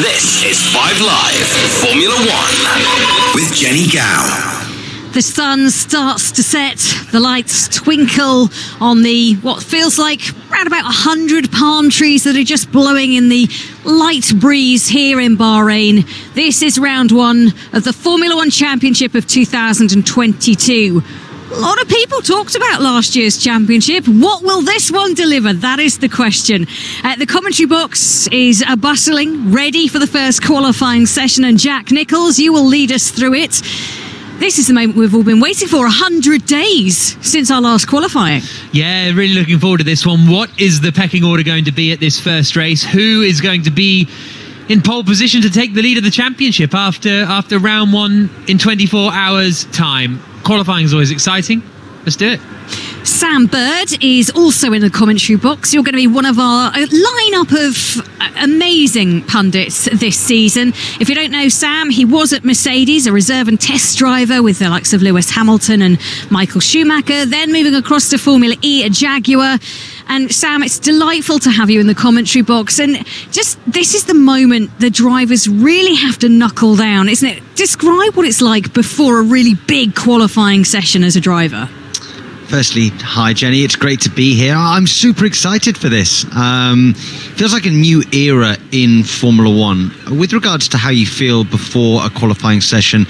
This is 5 Live Formula One with Jenny Gow. The sun starts to set, the lights twinkle on the, what feels like around about 100 palm trees that are just blowing in the light breeze here in Bahrain. This is round one of the Formula One Championship of 2022. A lot of people talked about last year's championship. What will this one deliver? That is the question. The commentary box is bustling, ready for the first qualifying session, and Jack Nicholls, you will lead us through it. This is the moment we've all been waiting for, 100 days since our last qualifying. Yeah, really looking forward to this one. What is the pecking order going to be at this first race? Who is going to be in pole position to take the lead of the championship after round one in 24 hours' time? Qualifying is always exciting. Let's do it. Sam Bird is also in the commentary box. You're going to be one of our lineup of amazing pundits this season. If you don't know Sam, he was at Mercedes, a reserve and test driver with the likes of Lewis Hamilton and Michael Schumacher, then moving across to Formula E at Jaguar. And Sam, it's delightful to have you in the commentary box. And just this is the moment the drivers really have to knuckle down, isn't it? Describe what it's like before a really big qualifying session as a driver. Firstly, hi Jenny, it's great to be here. I'm super excited for this. Feels like a new era in Formula One. With regards to how you feel before a qualifying session,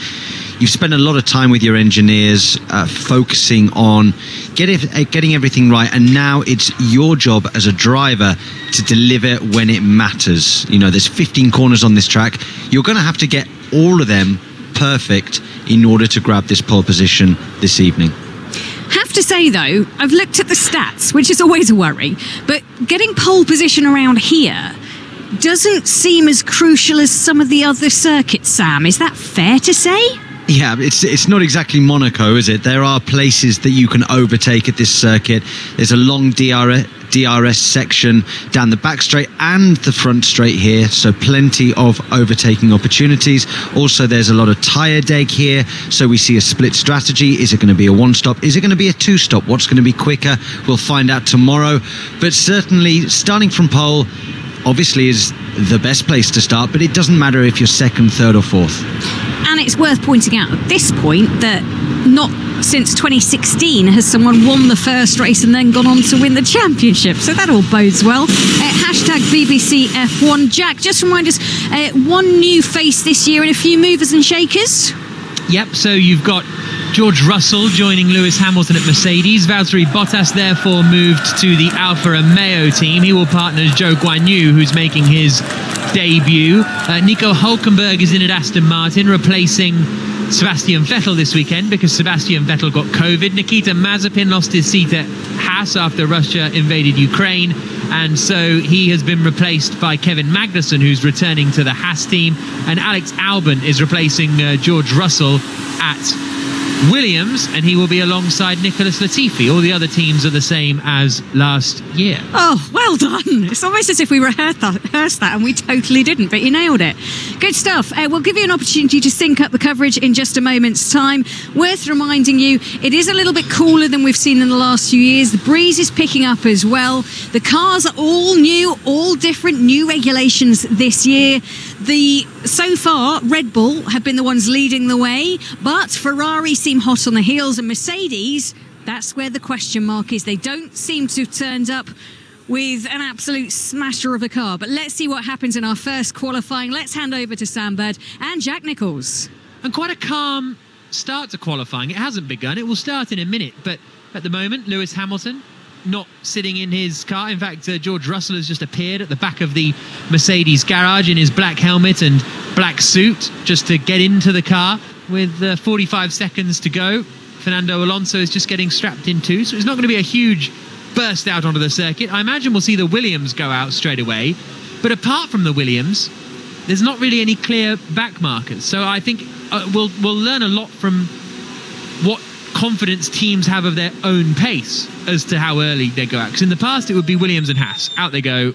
you've spent a lot of time with your engineers focusing on getting everything right, and now it's your job as a driver to deliver when it matters. You know, there's 15 corners on this track. You're going to have to get all of them perfect in order to grab this pole position this evening. Have to say though, I've looked at the stats, which is always a worry, but getting pole position around here doesn't seem as crucial as some of the other circuits, Sam. Is that fair to say? Yeah, it's not exactly Monaco, is it? There are places that you can overtake at this circuit. There's a long DRS section down the back straight and the front straight here, so plenty of overtaking opportunities. Also, there's a lot of tyre deg here, so we see a split strategy. Is it going to be a one-stop? Is it going to be a two-stop? What's going to be quicker? We'll find out tomorrow. But certainly, starting from pole obviously is the best place to start, but it doesn't matter if you're second, third or fourth. And it's worth pointing out at this point that not since 2016 has someone won the first race and then gone on to win the championship. So that all bodes well. Hashtag BBC F1. Jack, just remind us, one new face this year and a few movers and shakers. Yep, so you've got George Russell joining Lewis Hamilton at Mercedes. Valtteri Bottas therefore moved to the Alfa Romeo team. He will partner Zhou Guanyu, who's making his debut. Nico Hülkenberg is in at Aston Martin, replacing Sebastian Vettel this weekend because Sebastian Vettel got COVID. Nikita Mazepin lost his seat at Haas after Russia invaded Ukraine, and so he has been replaced by Kevin Magnussen, who's returning to the Haas team, and Alex Albon is replacing George Russell at Williams, and he will be alongside Nicholas Latifi. All the other teams are the same as last year. Oh, well done. It's almost as if we rehearsed that and we totally didn't, but you nailed it. Good stuff. We'll give you an opportunity to sync up the coverage in just a moment's time. Worth reminding you, it is a little bit cooler than we've seen in the last few years. The breeze is picking up as well. The cars are all new, all different, new regulations this year. So far, Red Bull have been the ones leading the way, but Ferrari seem hot on the heels, and Mercedes, that's where the question mark is. They don't seem to have turned up with an absolute smasher of a car. But let's see what happens in our first qualifying. Let's hand over to Sam Bird and Jack Nicholls. And quite a calm start to qualifying. It hasn't begun. It will start in a minute. But at the moment, Lewis Hamilton not sitting in his car. In fact, George Russell has just appeared at the back of the Mercedes garage in his black helmet and black suit just to get into the car with 45 seconds to go. Fernando Alonso is just getting strapped in too, so it's not going to be a huge burst out onto the circuit. I imagine we'll see the Williams go out straight away, but apart from the Williams, there's not really any clear back markers. So I think we'll learn a lot from what confidence teams have of their own pace as to how early they go out. Because in the past, it would be Williams and Haas. Out they go,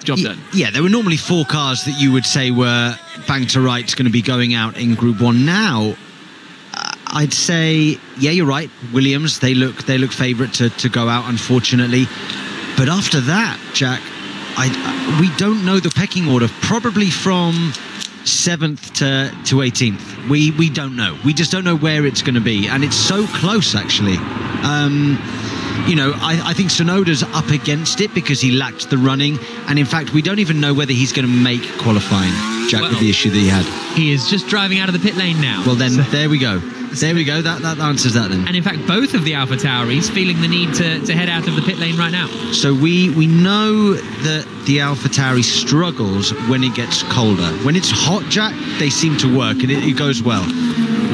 job done. Yeah, there were normally 4 cars that you would say were bang to rights going to be going out in Group 1. Now, I'd say, yeah, you're right. Williams, they look favourite to go out, unfortunately. But after that, Jack, we don't know the pecking order, probably from 7th to 18th. We don't know. We just don't know where it's going to be, and it's so close actually. I think Tsunoda's up against it because he lacked the running, and in fact we don't even know whether he's going to make qualifying, Jack, with the issue that he had. He is just driving out of the pit lane now. Well then, there we go. That answers that then. And in fact, both of the AlphaTauris feeling the need to head out of the pit lane right now. So we know that the AlphaTauri struggles when it gets colder. When it's hot, Jack, they seem to work and it goes well.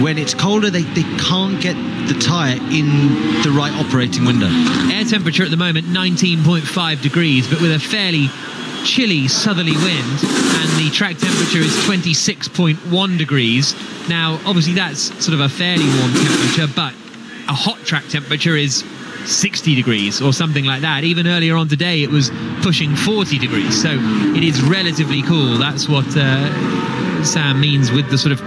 When it's colder, they can't get the tyre in the right operating window. Air temperature at the moment, 19.5 degrees, but with a fairly chilly southerly wind, and the track temperature is 26.1 degrees. Now, obviously, that's sort of a fairly warm temperature, but a hot track temperature is 60 degrees or something like that. Even earlier on today, it was pushing 40 degrees, so it is relatively cool. That's what Sam means with the sort of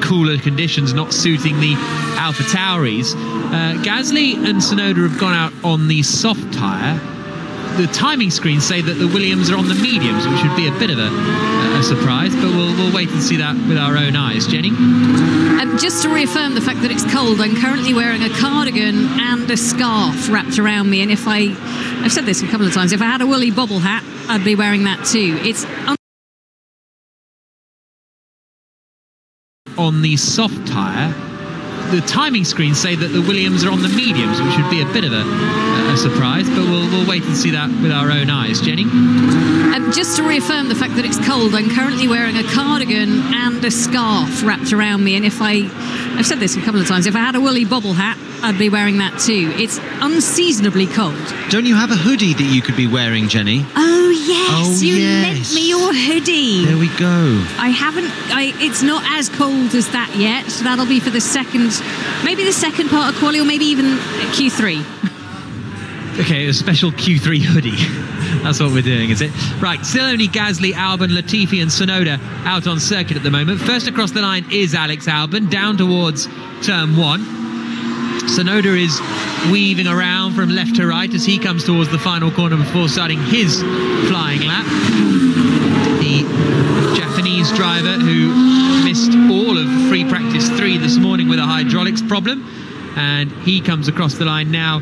cooler conditions not suiting the AlphaTauris. Gasly and Tsunoda have gone out on the soft tyre. The timing screens say that the Williams are on the mediums, which would be a bit of a surprise, but we'll wait and see that with our own eyes. Jenny? Just to reaffirm the fact that it's cold, I'm currently wearing a cardigan and a scarf wrapped around me, and I've said this a couple of times, if I had a woolly bobble hat, I'd be wearing that too. It's on the soft tyre. The timing screens say that the Williams are on the mediums, which would be a bit of a surprise, but we'll wait and see that with our own eyes. Jenny? Just to reaffirm the fact that it's cold, I'm currently wearing a cardigan and a scarf wrapped around me, and I've said this a couple of times, if I had a woolly bobble hat, I'd be wearing that too. It's unseasonably cold. Don't you have a hoodie that you could be wearing, Jenny? Oh yes, you lent me your hoodie. There we go. It's not as cold as that yet, so that'll be for the second part of quali, or maybe even Q3. Okay, a special Q3 hoodie. That's what we're doing, is it? Right, still only Gasly, Albon, Latifi and Tsunoda out on circuit at the moment. First across the line is Alex Albon, down towards turn 1. Tsunoda is weaving around from left to right as he comes towards the final corner before starting his flying lap. The Japanese driver who missed all of free practice 3 this morning with a hydraulics problem, and he comes across the line now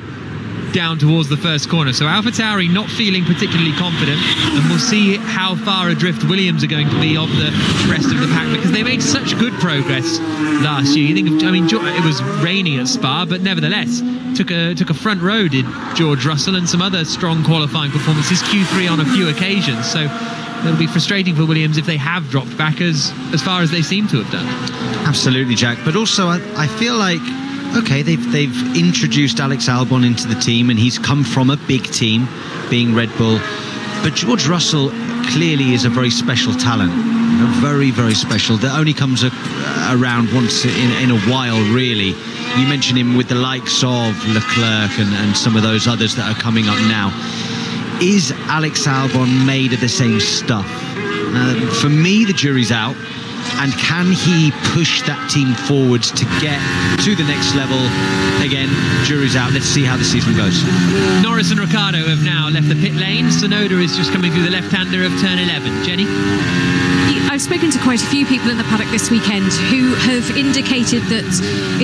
down towards the first corner. So AlphaTauri not feeling particularly confident, and we'll see how far adrift Williams are going to be of the rest of the pack, because they made such good progress last year. You think it was raining at Spa, but nevertheless took a front row, did George Russell, and some other strong qualifying performances, Q3 on a few occasions. So it'll be frustrating for Williams if they have dropped back as far as they seem to have done. Absolutely, Jack. But also I feel like, okay, they've introduced Alex Albon into the team, and he's come from a big team, being Red Bull. But George Russell clearly is a very special talent, very, very special. That only comes around once in a while, really. You mentioned him with the likes of Leclerc and some of those others that are coming up now. Is Alex Albon made of the same stuff? For me, the jury's out. And can he push that team forwards to get to the next level? Again, jury's out. Let's see how the season goes. Norris and Ricciardo have now left the pit lane. Tsunoda is just coming through the left-hander of turn 11. Jenny? I've spoken to quite a few people in the paddock this weekend who have indicated that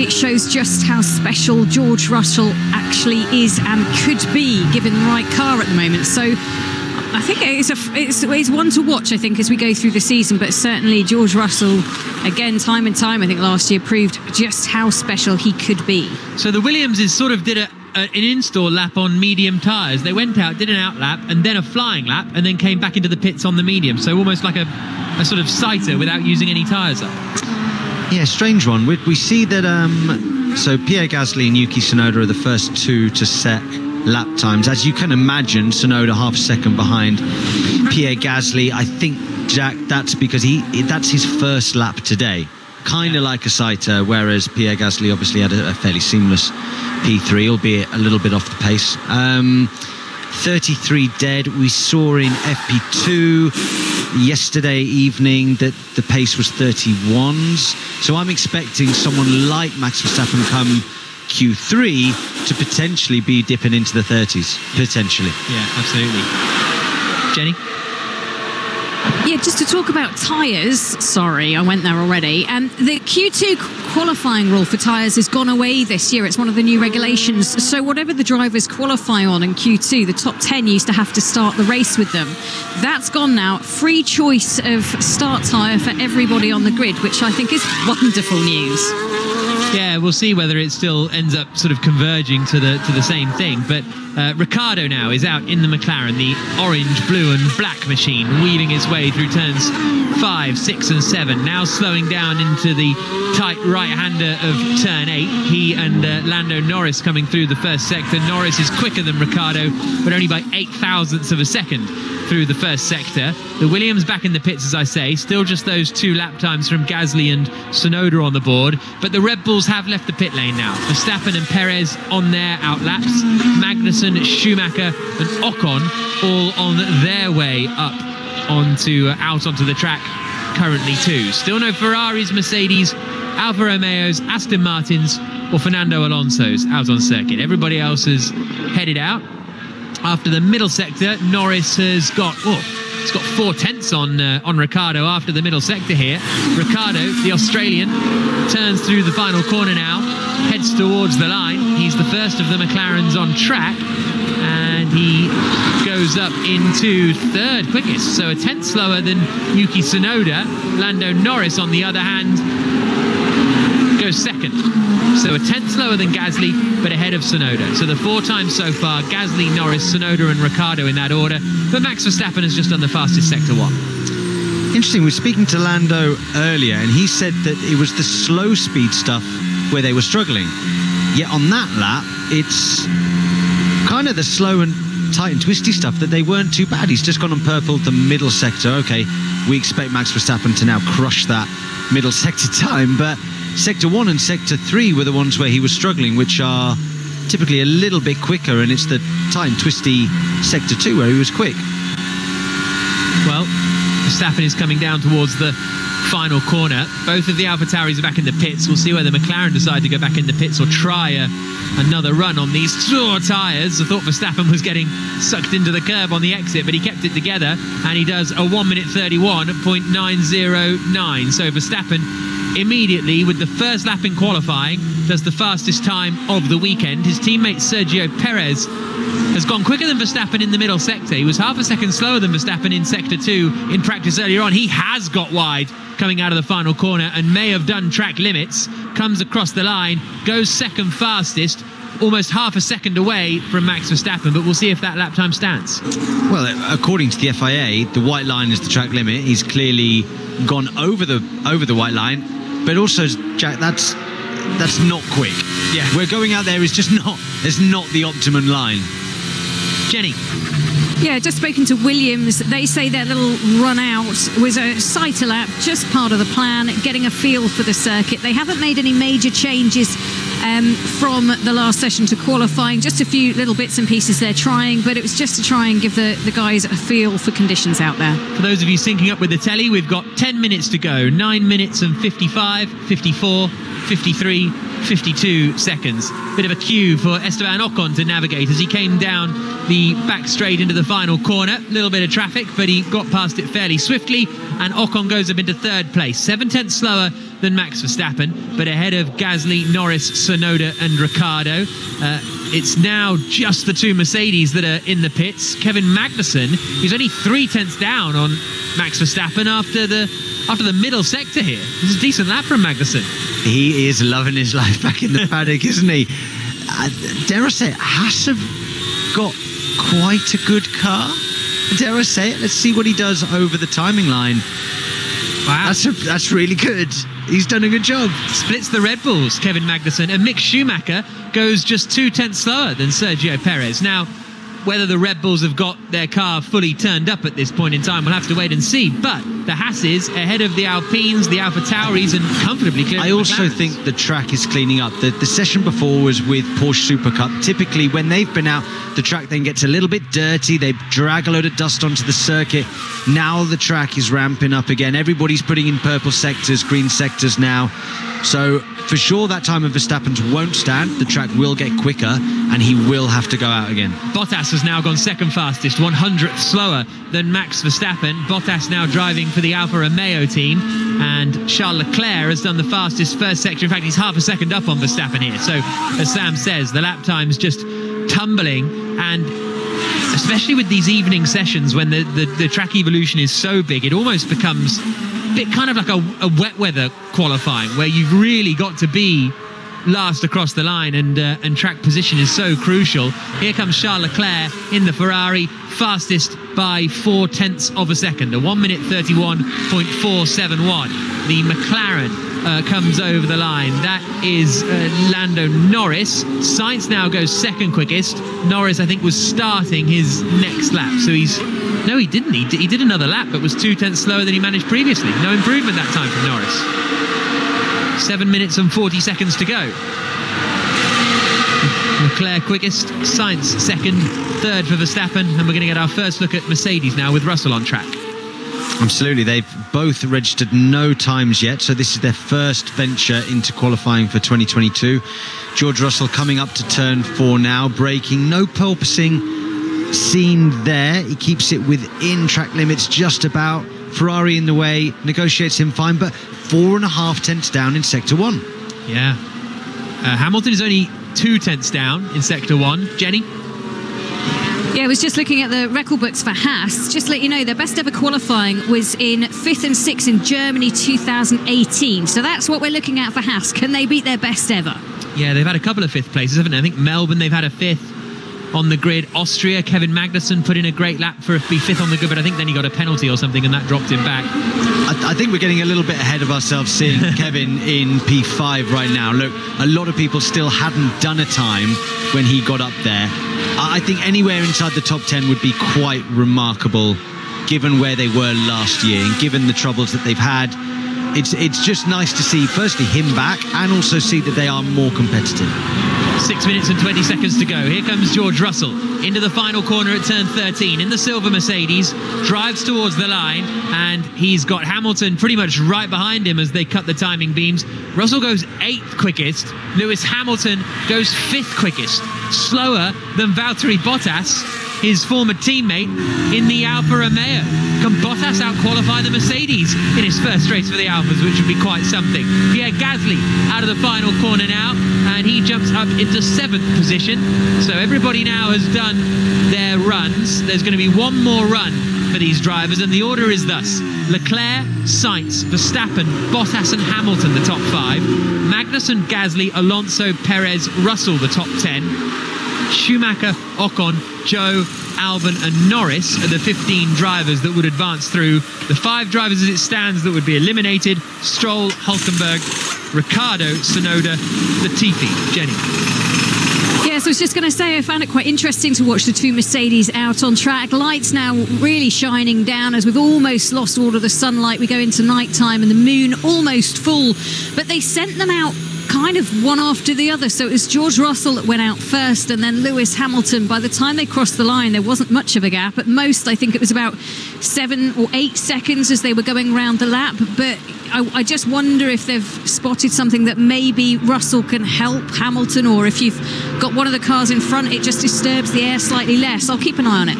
it shows just how special George Russell actually is and could be given the right car at the moment. So I think it's one to watch, I think, as we go through the season. But certainly George Russell, again, time and time, I think last year proved just how special he could be. So the Williamses sort of did an in-store lap on medium tyres. They went out, did an out lap, and then a flying lap, and then came back into the pits on the medium. So almost like a sort of sighter without using any tyres up. Yeah, strange one. We see that so Pierre Gasly and Yuki Tsunoda are the first two to set lap times. As you can imagine, Tsunoda half a second behind Pierre Gasly. I think, Jack, that's because that's his first lap today. Kind of like a sighter, whereas Pierre Gasly obviously had a fairly seamless P3, albeit a little bit off the pace. 33 dead. We saw in FP2 yesterday evening that the pace was 31s. So I'm expecting someone like Max Verstappen come Q3 to potentially be dipping into the 30s. Potentially. Yeah, absolutely. Jenny? Yeah, just to talk about tyres, sorry, I went there already. The Q2 qualifying rule for tyres has gone away this year. It's one of the new regulations. So whatever the drivers qualify on in Q2, the top 10 used to have to start the race with them. That's gone now. Free choice of start tyre for everybody on the grid, which I think is wonderful news. Yeah, we'll see whether it still ends up sort of converging to the same thing. But Ricciardo now is out in the McLaren, the orange, blue and black machine, weaving its way through turns 5, 6 and 7. Now slowing down into the tight right-hander of turn 8. He and Lando Norris coming through the first sector. Norris is quicker than Ricciardo, but only by 0.08 of a second through the first sector. The Williams back in the pits, as I say, still just those 2 lap times from Gasly and Tsunoda on the board, but the Red Bulls have left the pit lane now. Verstappen and Perez on their out laps, Magnussen, Schumacher and Ocon all on their way up out onto the track currently too. Still no Ferraris, Mercedes, Alfa Romeos, Aston Martins or Fernando Alonso's out on circuit. Everybody else has headed out. After the middle sector, Norris has got, it's got 4/10 on Ricciardo after the middle sector here. Ricciardo, the Australian, turns through the final corner now, heads towards the line. He's the first of the McLarens on track, and he goes up into third quickest, so 1/10 slower than Yuki Tsunoda. Lando Norris, on the other hand, goes second. So 1/10 slower than Gasly, but ahead of Tsunoda. So the 4 times so far, Gasly, Norris, Tsunoda and Ricciardo in that order. But Max Verstappen has just done the fastest sector 1. Interesting, we were speaking to Lando earlier, and he said that it was the slow speed stuff where they were struggling. Yet on that lap, it's kind of the slow and tight and twisty stuff that they weren't too bad. He's just gone on purple the middle sector. Okay, we expect Max Verstappen to now crush that middle sector time, but Sector 1 and Sector 3 were the ones where he was struggling, which are typically a little bit quicker, and it's the tight and twisty Sector 2 where he was quick. Well, Verstappen is coming down towards the final corner. Both of the AlphaTauris are back in the pits. We'll see whether McLaren decide to go back in the pits or try another run on these tyres. I thought Verstappen was getting sucked into the curb on the exit, but he kept it together, and he does a 1 minute 31.909. So Verstappen immediately, with the first lap in qualifying, does the fastest time of the weekend. His teammate Sergio Perez has gone quicker than Verstappen in the middle sector. He was half a second slower than Verstappen in Sector 2 in practice earlier on. He has got wide coming out of the final corner and may have done track limits. Comes across the line, goes second fastest, almost half a second away from Max Verstappen, but we'll see if that lap time stands. Well, according to the FIA, the white line is the track limit. He's clearly gone over the white line, but also, Jack, that's not quick. Yeah, we're going out there is just not. It's not the optimum line. Jenny. Yeah, just spoken to Williams. They say their little run out was a cycle lap, just part of the plan, getting a feel for the circuit. They haven't made any major changes from the last session to qualifying. Just a few little bits and pieces they're trying, but it was just to try and give the guys a feel for conditions out there. For those of you syncing up with the telly, we've got 10 minutes to go. 9 minutes and 55, 54, 53, 52 seconds. Bit of a cue for Esteban Ocon to navigate as he came down the back straight into the final corner. A little bit of traffic, but he got past it fairly swiftly, and Ocon goes up into third place. 7/10 slower than Max Verstappen, but ahead of Gasly, Norris, Tsunoda and Ricciardo. It's now just the 2 Mercedes that are in the pits. Kevin Magnussen, who's only 3/10 down on Max Verstappen after the middle sector here. This is a decent lap from Magnussen. He is loving his life back in the paddock, isn't he? Dare I say, Haas have got quite a good car. Dare I say it? Let's see what he does over the timing line. Wow, that's really good. He's done a good job. Splits the Red Bulls, Kevin Magnussen, and Mick Schumacher goes just 2/10 slower than Sergio Perez. Now, whether the Red Bulls have got their car fully turned up at this point in time, we'll have to wait and see. But the Hasses ahead of the Alpines, the AlphaTauris, and comfortably clear. I also think the track is cleaning up. The session before was with Porsche Super Cup. Typically, when they've been out, the track then gets a little bit dirty. They drag a load of dust onto the circuit. Now the track is ramping up again. Everybody's putting in purple sectors, green sectors now. So for sure that time of Verstappen's won't stand. The track will get quicker and he will have to go out again. Bottas has now gone second fastest, 100th slower than Max Verstappen. Bottas now driving for the Alfa Romeo team, and Charles Leclerc has done the fastest first section. In fact, he's half a second up on Verstappen here. So as Sam says, the lap time's just tumbling, and especially with these evening sessions when the track evolution is so big, it almost becomes a bit kind of like a wet weather qualifying where you've really got to be last across the line, and track position is so crucial. Here comes Charles Leclerc in the Ferrari, fastest by 0.4 of a second, a 1 minute 31.471. The McLaren comes over the line. That is Lando Norris. Sainz now goes second quickest. Norris, I think, was starting his next lap, so he didn't. He did another lap, but was 0.2 slower than he managed previously. No improvement that time from Norris. 7 minutes and 40 seconds to go. Leclerc quickest, Sainz second, third for Verstappen, and we're going to get our first look at Mercedes now with Russell on track. Absolutely, they've both registered no times yet, so this is their first venture into qualifying for 2022. George Russell coming up to turn 4 now, braking, no porpoising seen there. He keeps it within track limits just about. Ferrari in the way, negotiates him fine, but 4.5 tenths down in sector 1. Yeah. Hamilton is only 2 tenths down in sector 1. Jenny? Yeah, I was just looking at the record books for Haas. Just to let you know, their best ever qualifying was in 5th and 6th in Germany 2018. So that's what we're looking at for Haas. Can they beat their best ever? Yeah, they've had a couple of 5th places, haven't they? I think Melbourne, they've had a 5th on the grid. Austria, Kevin Magnussen put in a great lap for be 5th on the grid, but I think then he got a penalty or something and that dropped him back. I think we're getting a little bit ahead of ourselves seeing Kevin in P5 right now. Look, a lot of people still hadn't done a time when he got up there. I think anywhere inside the top 10 would be quite remarkable given where they were last year and given the troubles that they've had. It's just nice to see, firstly, him back and also see that they are more competitive. 6 minutes and 20 seconds to go. Here comes George Russell into the final corner at turn 13 in the silver Mercedes, drives towards the line, and he's got Hamilton pretty much right behind him as they cut the timing beams. Russell goes 8th quickest. Lewis Hamilton goes 5th quickest, slower than Valtteri Bottas, his former teammate in the Alfa Romeo. Can Bottas out-qualify the Mercedes in his first race for the Alfas, which would be quite something? Pierre Gasly out of the final corner now, and he jumps up into 7th position. So everybody now has done their runs. There's going to be one more run for these drivers, and the order is thus: Leclerc, Sainz, Verstappen, Bottas and Hamilton, the top 5. Magnussen, Gasly, Alonso, Perez, Russell, the top 10. Schumacher, Ocon, Joe, Albon and Norris are the 15 drivers that would advance through. The 5 drivers as it stands that would be eliminated: Stroll, Hulkenberg, Ricciardo, Tsunoda, Latifi. Jenny? Yes, I was just going to say I found it quite interesting to watch the 2 Mercedes out on track. Lights now really shining down as we've almost lost all of the sunlight. We go into night time and the moon almost full, but they sent them out kind of one after the other. So it was George Russell that went out first and then Lewis Hamilton. By the time they crossed the line, there wasn't much of a gap. At most, I think it was about 7 or 8 seconds as they were going around the lap. But I just wonder if they've spotted something that maybe Russell can help Hamilton, or if you've got one of the cars in front, it just disturbs the air slightly less. I'll keep an eye on it.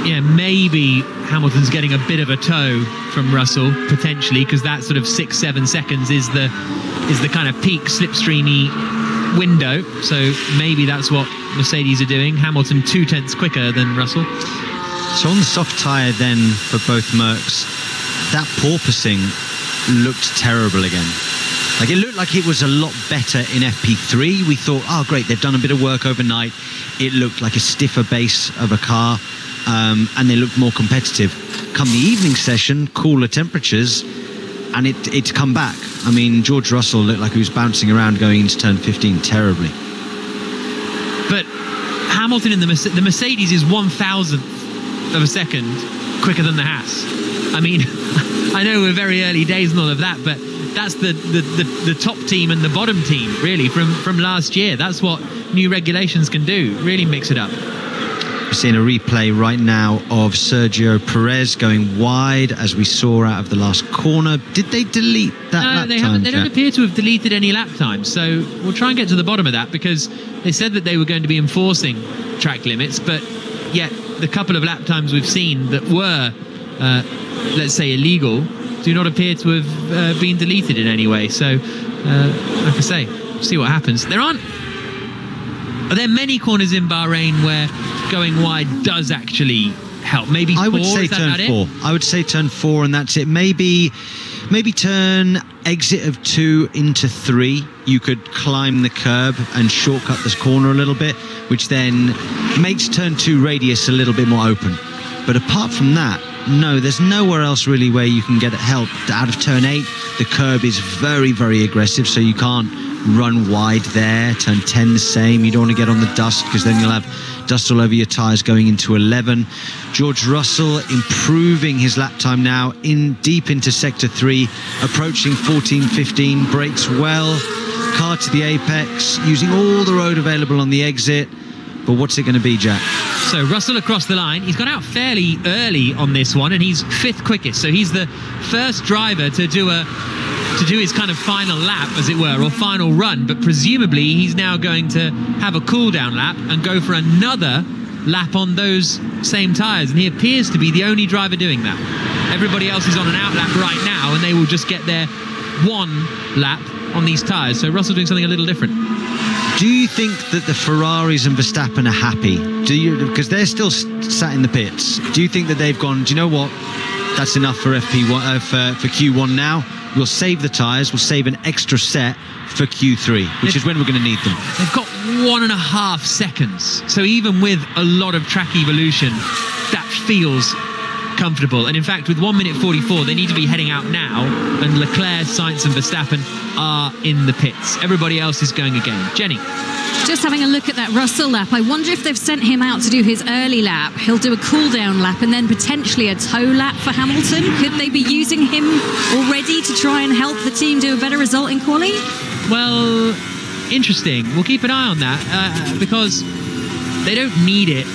Yeah, maybe Hamilton's getting a bit of a tow from Russell, potentially, because that sort of 6-7 seconds is the kind of peak slipstreamy window. So maybe that's what Mercedes are doing. Hamilton 2 tenths quicker than Russell. So on the soft tyre then for both Mercs, that porpoising looked terrible again. Like, it looked like it was a lot better in FP3. We thought, oh great, they've done a bit of work overnight. It looked like a stiffer base of a car, and they looked more competitive. Come the evening session, cooler temperatures, and it's come back. I mean, George Russell looked like he was bouncing around going into turn 15 terribly. But Hamilton in the Mercedes is 1,000th of a second quicker than the Haas. I mean, I know we're very early days and all of that, but that's the top team and the bottom team, really, from last year. That's what new regulations can do, really mix it up. We're seeing a replay right now of Sergio Perez going wide, as we saw out of the last corner. Did they delete that lap they time? haven't. They don't appear to have deleted any lap times. So we'll try and get to the bottom of that, because they said that they were going to be enforcing track limits, but yet the couple of lap times we've seen that were, let's say, illegal, do not appear to have been deleted in any way. So, like I say, see what happens. Are there many corners in Bahrain where going wide does actually help? Maybe four? I would say turn 4. I would say turn 4, and that's it. Maybe turn exit of 2 into 3. You could climb the curb and shortcut this corner a little bit, which then makes turn 2 radius a little bit more open. But apart from that, no, there's nowhere else really where you can get help. Out of turn 8, the curb is very, very aggressive, so you can't run wide there. Turn 10 the same. You don't want to get on the dust, because then you'll have dust all over your tyres going into 11. George Russell improving his lap time now deep into sector 3, approaching 14-15, brakes well, car to the apex, using all the road available on the exit. But what's it going to be, Jack? So Russell across the line. He's gone out fairly early on this one, and he's 5th quickest. So he's the first driver to do his kind of final lap, as it were, or final run. But presumably he's now going to have a cool down lap and go for another lap on those same tyres. And he appears to be the only driver doing that. Everybody else is on an out lap right now, and they will just get their one lap on these tyres. So Russell doing something a little different. Do you think that the Ferraris and Verstappen are happy? Because they're still sat in the pits. Do you think that they've gone, do you know what? That's enough for FP1 for Q1 now. We'll save the tyres. We'll save an extra set for Q3, which is when we're going to need them. They've got 1.5 seconds. So even with a lot of track evolution, that feels comfortable. And in fact, with 1 minute 44, they need to be heading out now. And Leclerc, Sainz and Verstappen are in the pits. Everybody else is going again. Jenny. Just having a look at that Russell lap, I wonder if they've sent him out to do his early lap. He'll do a cool-down lap and then potentially a tow lap for Hamilton. Could they be using him already to try and help the team do a better result in quali? Well, interesting. We'll keep an eye on that because they don't need it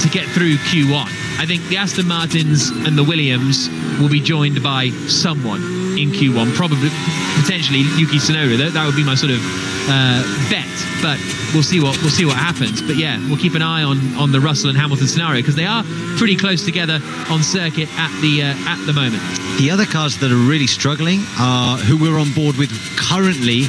to get through Q1. I think the Aston Martins and the Williams will be joined by someone in Q1, probably potentially Yuki Tsunoda. That would be my sort of bet, but we'll see what happens. But yeah, we'll keep an eye on the Russell and Hamilton scenario, because they are pretty close together on circuit at the moment. The other cars that are really struggling are who we're on board with currently,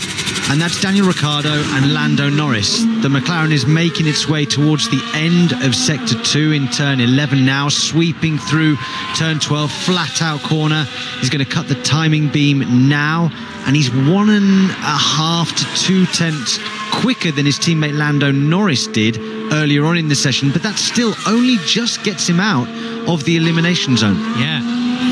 and that's Daniel Ricciardo and Lando Norris. The McLaren is making its way towards the end of sector 2 in turn 11 now, sweeping through turn 12, flat out corner. He's going to cut the timing beam now, and he's 1.5 to 2 tenths quicker than his teammate Lando Norris did earlier on in the session, but that still only just gets him out of the elimination zone. Yeah,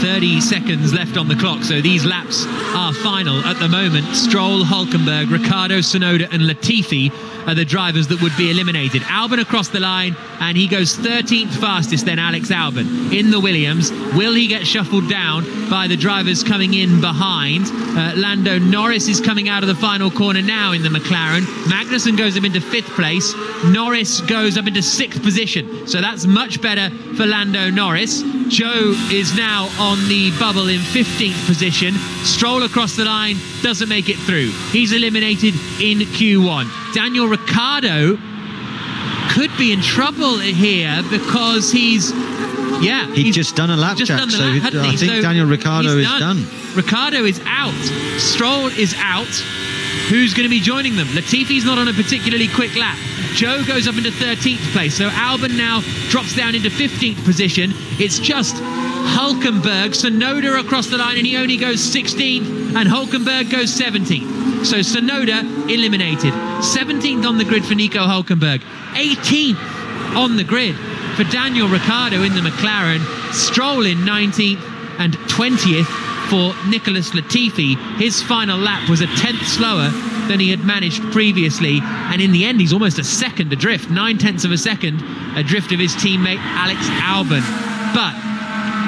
30 seconds left on the clock, so these laps are final at the moment. Stroll, Hülkenberg, Ricciardo, Tsunoda and Latifi are the drivers that would be eliminated. Albon across the line, and he goes 13th fastest then Alex Albon in the Williams. Will he get shuffled down by the drivers coming in behind? Lando Norris is coming out of the final corner now in the McLaren. Magnussen goes up into 5th place. Norris goes up into 6th position, so that's much better for Lando Norris. Joe is now on the bubble in 15th position. Stroll across the line, doesn't make it through. He's eliminated in Q1. Daniel Ricciardo could be in trouble here because he's just done a lap, Jack. I think Daniel Ricciardo is done. Ricciardo is out. Stroll is out. Who's going to be joining them? Latifi's not on a particularly quick lap. Joe goes up into 13th place. So Albon now drops down into 15th position. It's just Hülkenberg, Tsunoda across the line, and he only goes 16th, and Hülkenberg goes 17th. So Tsunoda eliminated. 17th on the grid for Nico Hülkenberg. 18th on the grid for Daniel Ricciardo in the McLaren. Stroll in 19th and 20th for Nicholas Latifi. His final lap was a 10th slower than he had managed previously, and in the end he's almost a second adrift, 9/10 of a second adrift of his teammate Alex Albon. But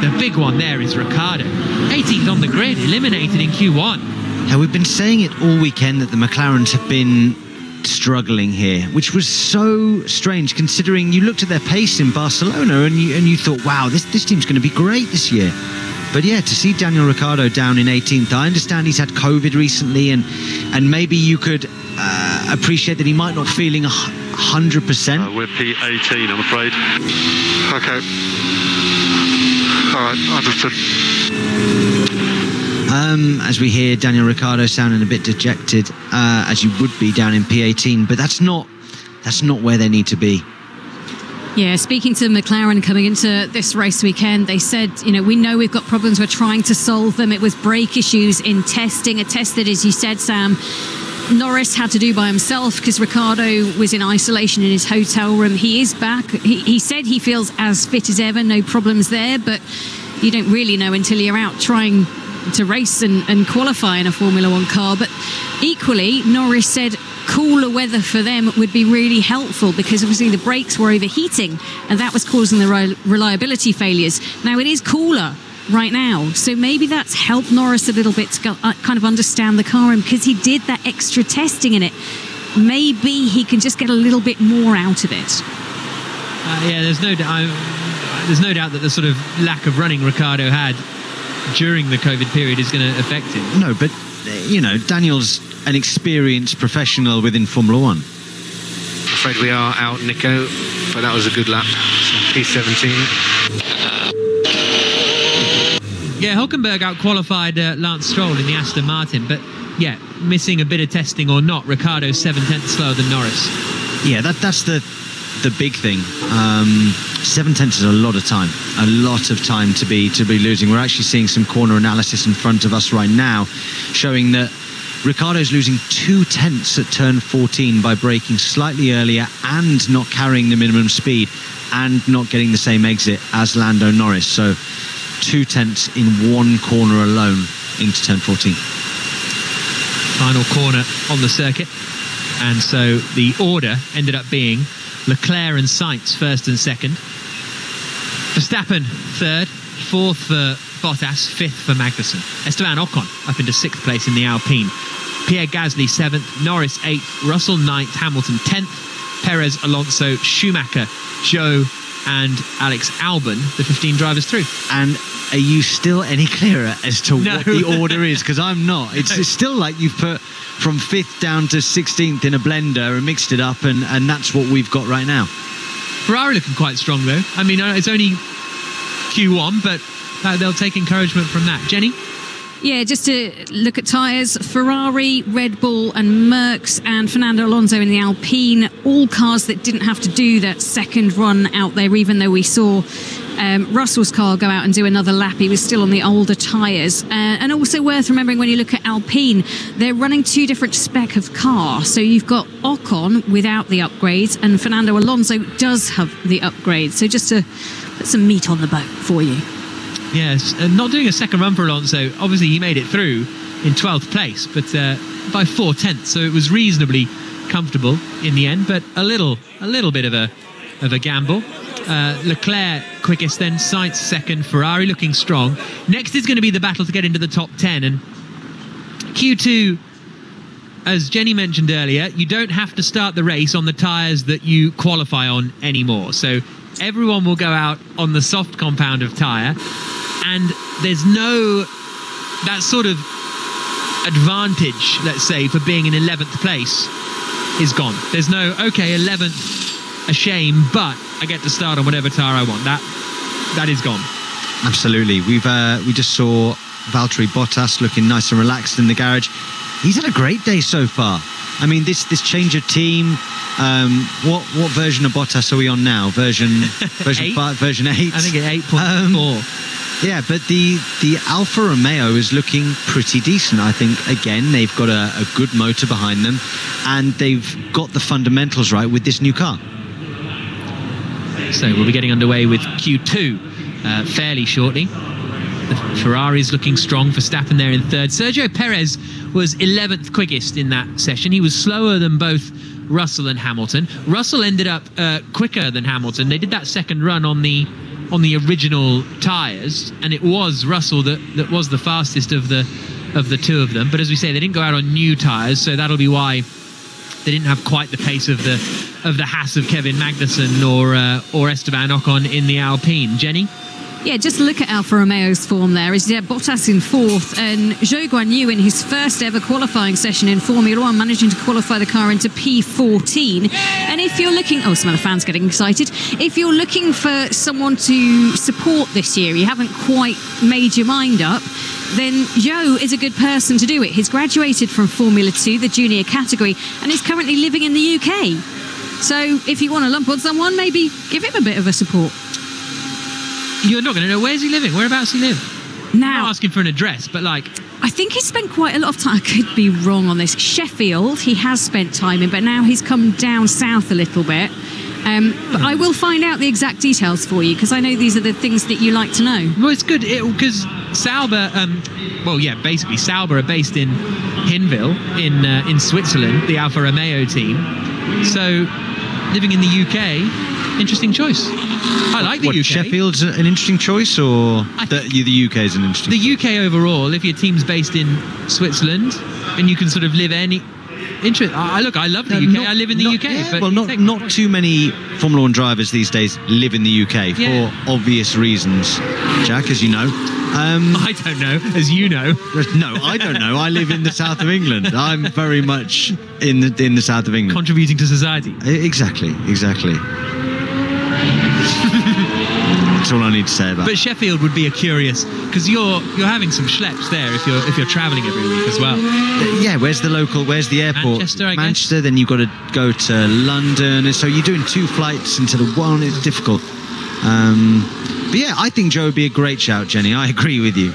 the big one there is Ricciardo, 18th on the grid, eliminated in Q1. Now, we've been saying it all weekend that the McLarens have been struggling here, which was so strange considering you looked at their pace in Barcelona and you thought, wow, this team's going to be great this year. But yeah, to see Daniel Ricciardo down in 18th, I understand he's had COVID recently, and maybe you could appreciate that he might not feeling 100%. We're P18, I'm afraid. Okay. All right, understood. As we hear Daniel Ricciardo sounding a bit dejected, as you would be down in P18, but that's not where they need to be. Yeah, speaking to McLaren coming into this race weekend, they said, we know we've got problems, we're trying to solve them. It was brake issues in testing, a test that, as you said, Sam, Norris had to do by himself because Ricciardo was in isolation in his hotel room. He is back. He said he feels as fit as ever, no problems there, but you don't really know until you're out trying to race and qualify in a Formula One car. But equally, Norris said cooler weather for them would be really helpful because obviously the brakes were overheating and that was causing the reliability failures. Now it is cooler right now, so maybe that's helped Norris a little bit to kind of understand the car, and because he did that extra testing in it, maybe he can just get a little bit more out of it. Yeah, there's no doubt that the sort of lack of running Ricciardo had during the COVID period is going to affect him. No, but Daniel's an experienced professional within Formula One. I'm afraid we are out, Nico, but that was a good lap. So P17. Yeah, Hülkenberg out-qualified Lance Stroll in the Aston Martin, but yeah, missing a bit of testing or not, Ricciardo's 7/10 slower than Norris. Yeah, that's the big thing. 7/10 is a lot of time to be losing. We're actually seeing some corner analysis in front of us right now showing that Ricciardo's losing 0.2 at turn 14 by braking slightly earlier and not carrying the minimum speed and not getting the same exit as Lando Norris. So 0.2 in one corner alone into turn 14. Final corner on the circuit, and so the order ended up being Leclerc and Sainz first and second, Verstappen third, fourth for Bottas, fifth for Magnussen, Esteban Ocon up into sixth place in the Alpine, Pierre Gasly seventh, Norris eighth, Russell ninth, Hamilton 10th, Perez, Alonso, Schumacher, Zhou and Alex Albon, the 15 drivers through. And are you still any clearer as to what the order is? Because I'm not. It's still like you've put from 5th down to 16th in a blender and mixed it up, and that's what we've got right now. Ferrari looking quite strong though. I mean, it's only Q1, but they'll take encouragement from that. Jenny? Yeah, just to look at tyres, Ferrari, Red Bull and Merckx and Fernando Alonso in the Alpine, all cars that didn't have to do that second run out there, even though we saw Russell's car go out and do another lap. He was still on the older tyres. And also worth remembering when you look at Alpine, they're running two different spec of car. So you've got Ocon without the upgrades and Fernando Alonso does have the upgrades. So just to put some meat on the bone for you. Yes, and not doing a second run for Alonso. Obviously, he made it through in 12th place, but by 4/10, so it was reasonably comfortable in the end. But a little bit of a gamble. Leclerc quickest, then Sainz second. Ferrari looking strong. Next is going to be the battle to get into the top 10, and Q2. As Jenny mentioned earlier, you don't have to start the race on the tyres that you qualify on anymore. So everyone will go out on the soft compound of tyre, and there's no that sort of advantage, let's say, for being in 11th place is gone. There's no, okay, 11th, a shame, but I get to start on whatever tyre I want. That is gone. Absolutely. We just saw Valtteri Bottas looking nice and relaxed in the garage. He's had a great day so far. I mean, this change of team. What version of Bottas are we on now? Version 5, version 8. I think it's 8.4. Yeah, but the Alfa Romeo is looking pretty decent. I think again they've got a good motor behind them, and they've got the fundamentals right with this new car. So we'll be getting underway with Q2 fairly shortly. The Ferrari's looking strong. Verstappen there in third. Sergio Perez was 11th quickest in that session. He was slower than both Russell and Hamilton. Russell ended up quicker than Hamilton. They did that second run on the original tyres, and it was Russell that was the fastest of the two of them. But as we say, they didn't go out on new tyres, so that'll be why They didn't have quite the pace of the Haas of Kevin Magnussen or Esteban Ocon in the Alpine. Jenny? Yeah, just look at Alfa Romeo's form there. Is Bottas in fourth and Zhou Guanyu in his first ever qualifying session in Formula One, managing to qualify the car into P14. And if you're looking... Oh, some of the fans getting excited. If you're looking for someone to support this year, you haven't quite made your mind up, then Zhou is a good person to do it. He's graduated from Formula 2, the junior category, and is currently living in the UK. So if you want to lump on someone, maybe give him a bit of a support. You're not going to know. Where's he living? Whereabouts he live? Now, I'm not asking for an address, but like... I think he's spent quite a lot of time. I could be wrong on this. Sheffield, he has spent time in, but now he's come down south a little bit. But I will find out the exact details for you, because I know these are the things that you like to know. Well, it's good, because Sauber... basically Sauber are based in Hinwil, in Switzerland, the Alfa Romeo team. So, living in the UK, interesting choice. I like the UK. Sheffield's an interesting choice, or the UK is an interesting choice? The UK overall, if your team's based in Switzerland, and you can sort of live any... I love the UK. I live in the UK. Yeah, but well, not too many Formula One drivers these days live in the UK for obvious reasons, Jack, as you know. I don't know, as you know. No, I don't know. I live in the south of England. I'm very much in the south of England. Contributing to society. Exactly. That's all I need to say about it. But Sheffield would be a curious, because you're having some schleps there if you're travelling every week as well. Yeah, where's the airport? Manchester, I guess. Manchester, then you've got to go to London, and so you're doing 2 flights instead of 1. It's difficult. But yeah, I think Joe would be a great shout, Jenny. I agree with you.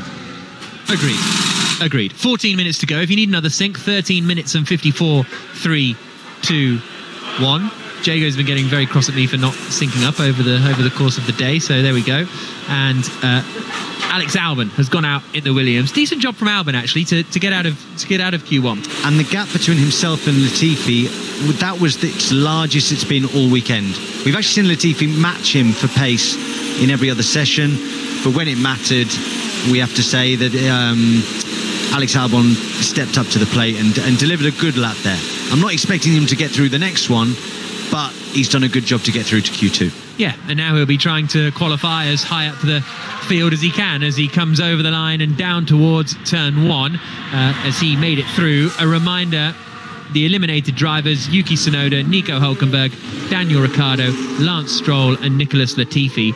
Agreed. 14 minutes to go. If you need another sync, 13 minutes and 54, 3, 2, 1. Jago's been getting very cross at me for not syncing up over the course of the day, so there we go. And Alex Albon has gone out in the Williams. Decent job from Albon actually to get out of Q1. And the gap between himself and Latifi, that was its largest it's been all weekend. We've actually seen Latifi match him for pace in every other session, but when it mattered, we have to say that Alex Albon stepped up to the plate and delivered a good lap there. I'm not expecting him to get through the next one, but he's done a good job to get through to Q2. Yeah, and now he'll be trying to qualify as high up the field as he can as he comes over the line and down towards turn 1 as he made it through. A reminder, the eliminated drivers, Yuki Tsunoda, Nico Hülkenberg, Daniel Ricciardo, Lance Stroll and Nicholas Latifi.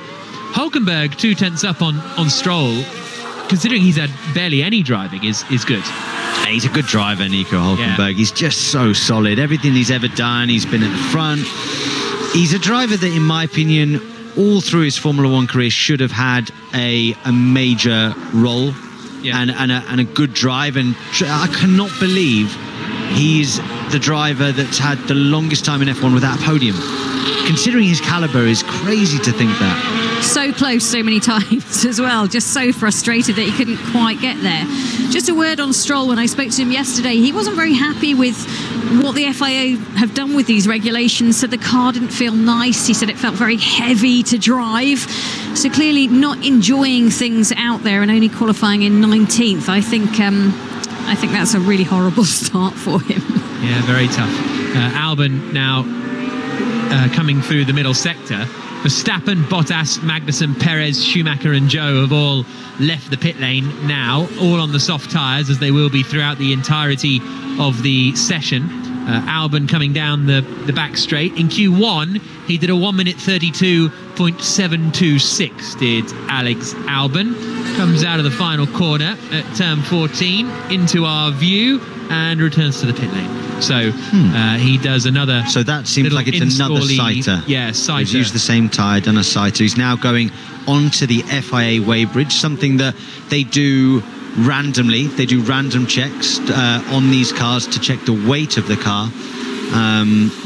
Hülkenberg 2 tenths up on Stroll, considering he's had barely any driving, is good. He's a good driver, Nico Hülkenberg. Yeah. He's just so solid. Everything he's ever done, he's been at the front. He's a driver that, in my opinion, all through his Formula One career should have had a major role and a good drive. And I cannot believe he's the driver that's had the longest time in F1 without a podium. Considering his caliber, is crazy to think that. So close so many times as well, just so frustrated that he couldn't quite get there. Just a word on Stroll. When I spoke to him yesterday, he wasn't very happy with what the FIA have done with these regulations, so the car didn't feel nice. He said it felt very heavy to drive, so clearly not enjoying things out there and only qualifying in 19th. I think that's a really horrible start for him. Yeah, very tough. Albon now coming through the middle sector. Verstappen, Bottas, Magnussen, Perez, Schumacher and Zhou have all left the pit lane now, all on the soft tyres, as they will be throughout the entirety of the session. Albon coming down the back straight. In Q1, he did a 1 minute 32.726, did Alex Albon. Comes out of the final corner at turn 14 into our view and returns to the pit lane. So he does another. So that seems like it's another sighter. Yeah, sighter. He's used the same tyre, done a sighter. He's now going onto the FIA weighbridge, something that they do randomly. They do random checks on these cars to check the weight of the car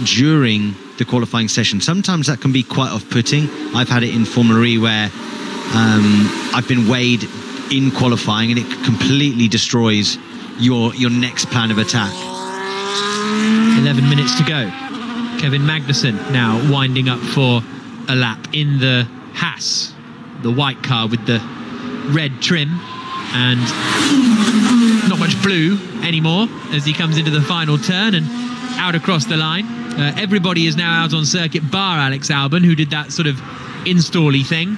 during the qualifying session. Sometimes that can be quite off-putting. I've had it in Formula E where I've been weighed in qualifying and it completely destroys your next plan of attack. 11 minutes to go. Kevin Magnussen now winding up for a lap in the Haas, the white car with the red trim and not much blue anymore as he comes into the final turn, and out across the line. Everybody is now out on circuit, bar Alex Albon, who did that sort of install-y thing.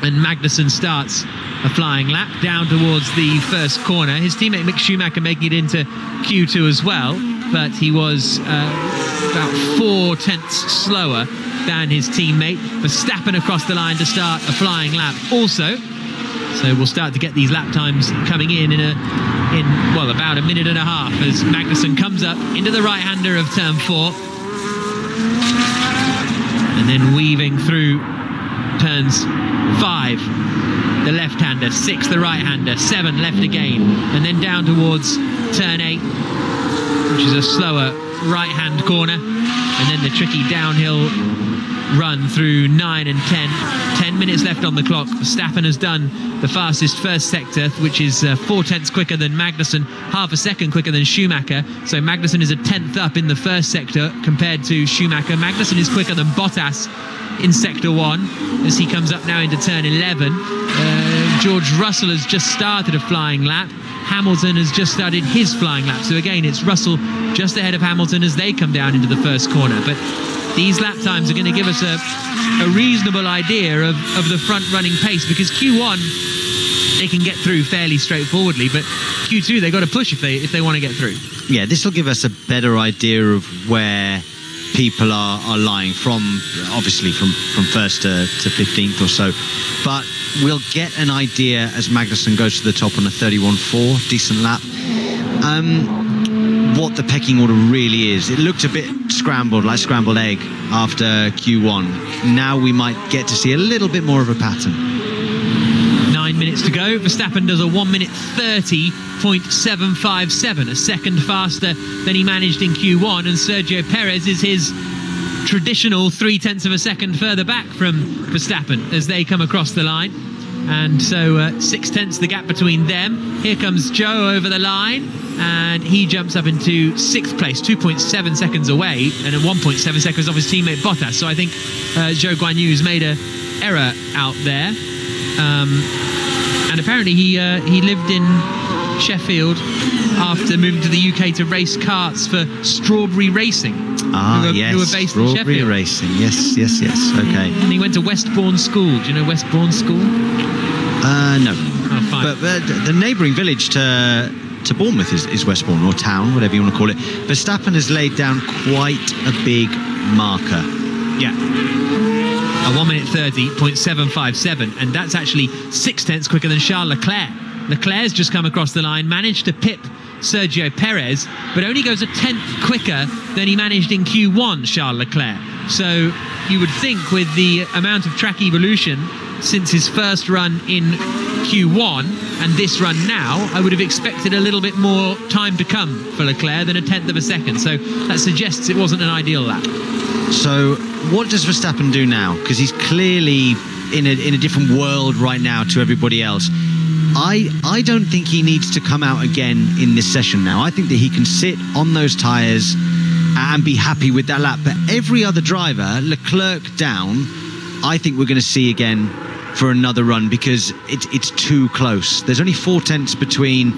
And Magnussen starts a flying lap down towards the first corner. His teammate Mick Schumacher making it into Q2 as well, but he was about 4 tenths slower than his teammate. Verstappen across the line to start a flying lap also. So we'll start to get these lap times coming in about a minute and a half as Magnussen comes up into the right-hander of turn 4. And then weaving through turns 5, the left-hander, 6, the right-hander, 7 left again, and then down towards turn 8, which is a slower right-hand corner, and then the tricky downhill run through 9 and 10. 10 minutes left on the clock. Verstappen has done the fastest first sector, which is 4 tenths quicker than Magnussen, half a second quicker than Schumacher. So Magnussen is a tenth up in the first sector compared to Schumacher. Magnussen is quicker than Bottas in sector 1 as he comes up now into turn 11. George Russell has just started a flying lap. Hamilton has just started his flying lap. So again, it's Russell just ahead of Hamilton as they come down into the first corner. But these lap times are going to give us a reasonable idea of the front-running pace, because Q1 they can get through fairly straightforwardly, but Q2 they've got to push if they want to get through. Yeah, this will give us a better idea of where people are lying from, obviously from first to 15th or so, but we'll get an idea as Magnussen goes to the top on a 31.4, decent lap, what the pecking order really is. It looked a bit scrambled, like scrambled egg after Q1. Now we might get to see a little bit more of a pattern. 9 minutes to go. Verstappen does a 1 minute 30.757, a second faster than he managed in Q1, and Sergio Perez is his traditional 3 tenths of a second further back from Verstappen as they come across the line. And so 6 tenths the gap between them. Here comes Joe over the line, and he jumps up into 6th place, 2.7 seconds away, and 1.7 seconds off his teammate Bottas. So I think Zhou Guanyu's made an error out there. And apparently he lived in Sheffield after moving to the UK to race karts for Strawberry Racing. Yes, who were based Strawberry in Sheffield. Racing. Yes. Okay. And he went to Westbourne School. Do you know Westbourne School? No. Oh, fine. But the neighbouring village to Bournemouth is Westbourne, or town, whatever you want to call it. Verstappen has laid down quite a big marker. Yeah. A 1 minute 30.757, and that's actually 6 tenths quicker than Charles Leclerc. Leclerc's just come across the line, managed to pip Sergio Perez, but only goes a tenth quicker than he managed in Q1, Charles Leclerc. So you would think with the amount of track evolution since his first run in Q1 and this run now, I would have expected a little bit more time to come for Leclerc than a tenth of a second. So that suggests it wasn't an ideal lap. So what does Verstappen do now? Because he's clearly in a different world right now to everybody else. I don't think he needs to come out again in this session now. I think that he can sit on those tyres and be happy with that lap. But every other driver, Leclerc down, I think we're going to see again for another run, because it's too close. There's only 4 tenths between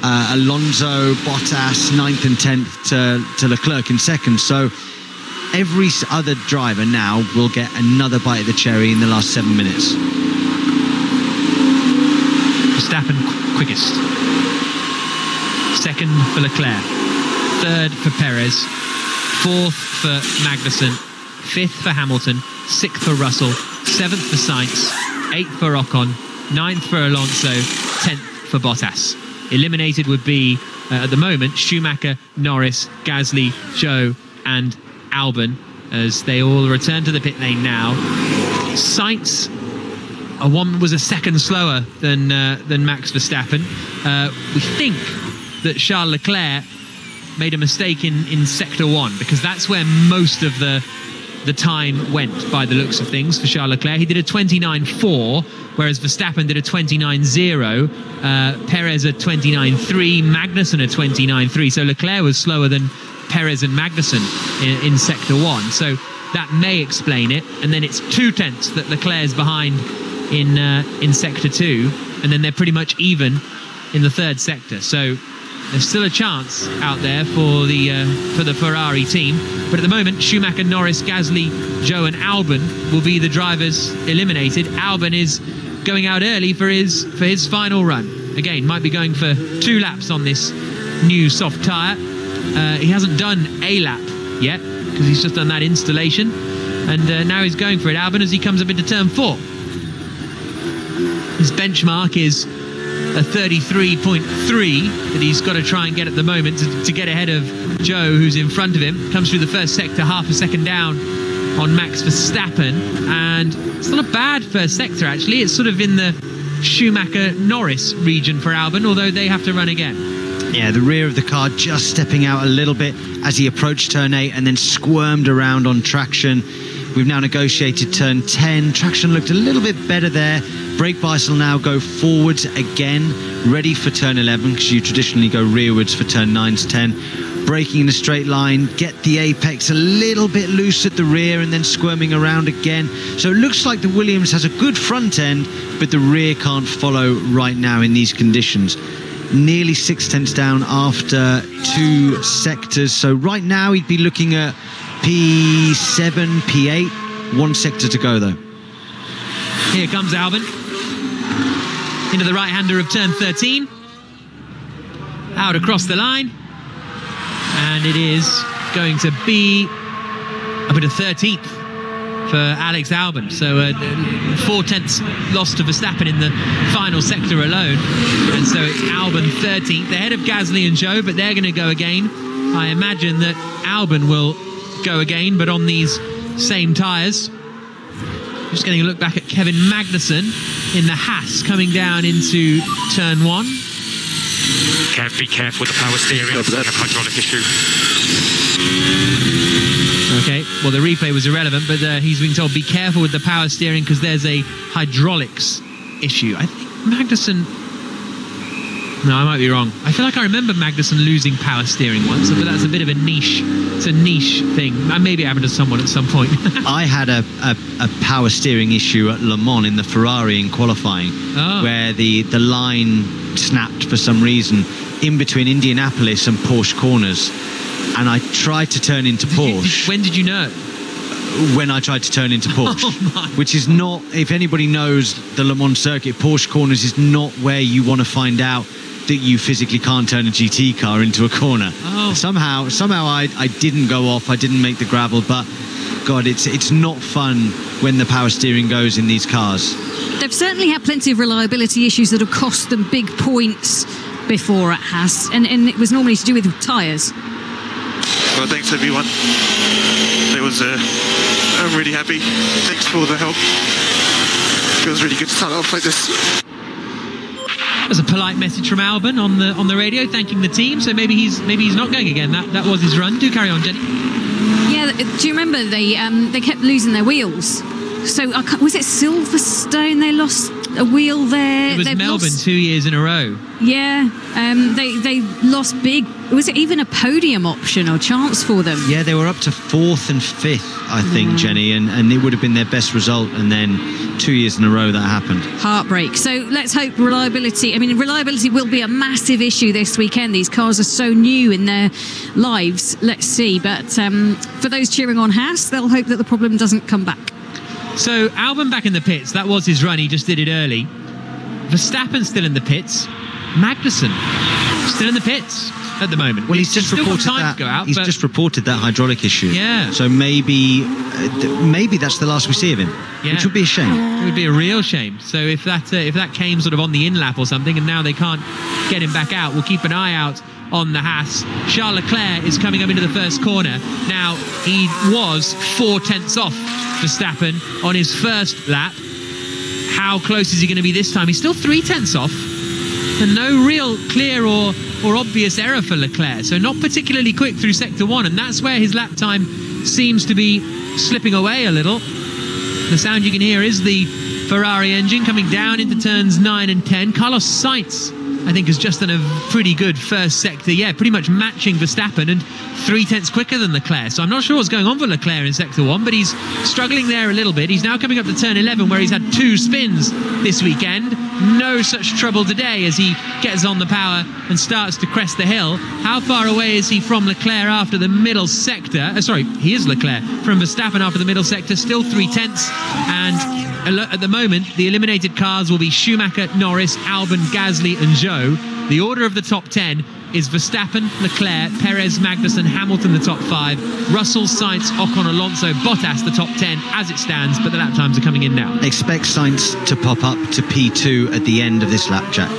Alonso, Bottas, 9th and 10th to Leclerc in second. So every other driver now will get another bite of the cherry in the last 7 minutes. Verstappen quickest. Second for Leclerc. Third for Perez. Fourth for Magnussen. Fifth for Hamilton. Sixth for Russell. Seventh for Sainz. Eighth for Ocon. Ninth for Alonso. 10th for Bottas. Eliminated would be, at the moment, Schumacher, Norris, Gasly, Zhou and Albon, as they all return to the pit lane now. Sainz was a second slower than Max Verstappen. We think that Charles Leclerc made a mistake in sector 1, because that's where most of the time went by the looks of things for Charles Leclerc. He did a 29.4, whereas Verstappen did a 29.0, Perez a 29.3, Magnussen a 29.3. So Leclerc was slower than Perez and Magnussen in sector 1. So that may explain it. And then it's 2 tenths that Leclerc's behind in sector 2, and then they're pretty much even in the third sector. So there's still a chance out there for the Ferrari team. But at the moment, Schumacher, Norris, Gasly, Zhou and Albon will be the drivers eliminated. Albon is going out early for his final run. Again, might be going for 2 laps on this new soft tyre. He hasn't done a lap yet because he's just done that installation. And now he's going for it, Albon, as he comes up into turn 4. His benchmark is a 33.3 that he's got to try and get at the moment to get ahead of Zhou, who's in front of him. Comes through the first sector, half a second down on Max Verstappen. And it's not a bad first sector, actually. It's sort of in the Schumacher-Norris region for Albon, although they have to run again. Yeah, the rear of the car just stepping out a little bit as he approached turn 8 and then squirmed around on traction. We've now negotiated turn 10. Traction looked a little bit better there. Brake bias will now go forwards again, ready for turn 11, because you traditionally go rearwards for turn 9 to 10. Braking in a straight line, get the apex a little bit loose at the rear and then squirming around again. So it looks like the Williams has a good front end, but the rear can't follow right now in these conditions. Nearly 6/10 down after 2 sectors. So right now he'd be looking at P7, P8, 1 sector to go though. Here comes Albon into the right-hander of turn 13. Out across the line. And it is going to be up into 13th for Alex Albon. So 4/10 loss to Verstappen in the final sector alone. And so it's Albon 13th, ahead of Gasly and Zhou, but they're going to go again. I imagine that Albon will go again, but on these same tyres. Just getting a look back at Kevin Magnussen in the Haas coming down into turn 1. Kev, be careful with the power steering. It's a hydraulic issue. Okay, well, the replay was irrelevant, but he's being told be careful with the power steering because there's a hydraulics issue. I think Magnussen... No, I might be wrong. I feel like I remember Magnussen losing power steering once, but that's a bit of a niche. It's a niche thing. Maybe it happened to someone at some point. I had a power steering issue at Le Mans in the Ferrari in qualifying, where the line snapped for some reason in between Indianapolis and Porsche corners, and I tried to turn into Porsche. When did you know? When I tried to turn into Porsche, which is not, if anybody knows the Le Mans circuit, Porsche corners is not where you want to find out that you physically can't turn a GT car into a corner. Somehow I didn't go off, I didn't make the gravel, but God, it's not fun when the power steering goes in these cars. They've certainly had plenty of reliability issues that have cost them big points before at Haas, and it was normally to do with tyres. Well, thanks everyone. It was, I'm really happy. Thanks for the help. Feels really good to start off like this. There's a polite message from Albon on the radio thanking the team, so maybe he's not going again. That was his run. Do carry on, Jenny. Yeah, do you remember they kept losing their wheels? So was it Silverstone they lost a wheel there? It was Melbourne 2 years in a row. Yeah, they lost big. Was it even a podium option or chance for them? Yeah, they were up to 4th and 5th, I think, Jenny, and it would have been their best result, and then 2 years in a row that happened. Heartbreak. So let's hope reliability. I mean, reliability will be a massive issue this weekend. These cars are so new in their lives. Let's see. But for those cheering on Haas, they'll hope that the problem doesn't come back. So Albon back in the pits. That was his run. He just did it early. Verstappen still in the pits. Magnussen still in the pits at the moment. Well, he's just reported that. He's just reported that hydraulic issue. Yeah. So maybe that's the last we see of him, which would be a shame. It would be a real shame. So if that came sort of on the in lap or something, and now they can't get him back out, we'll keep an eye out on the Haas. Charles Leclerc is coming up into the first corner. Now, he was 4/10 off Verstappen on his first lap. How close is he going to be this time? He's still 3/10 off. And no real clear or obvious error for Leclerc. So not particularly quick through sector 1. And that's where his lap time seems to be slipping away a little. The sound you can hear is the Ferrari engine coming down into turns 9 and 10. Carlos Sainz, I think, has just done a pretty good first sector. Yeah, pretty much matching Verstappen and 3/10 quicker than Leclerc. So I'm not sure what's going on for Leclerc in sector 1, but he's struggling there a little bit. He's now coming up to turn 11 where he's had 2 spins this weekend. No such trouble today as he gets on the power and starts to crest the hill. How far away is he from Leclerc after the middle sector? He is Leclerc from Verstappen after the middle sector. Still 3/10, and at the moment the eliminated cars will be Schumacher, Norris, Albon, Gasly and Zhou. The order of the top 10 is Verstappen, Leclerc, Perez, Magnussen, Hamilton the top 5, Russell, Sainz, Ocon, Alonso, Bottas the top 10 as it stands, but the lap times are coming in now. Expect Sainz to pop up to P2 at the end of this lap, Jack.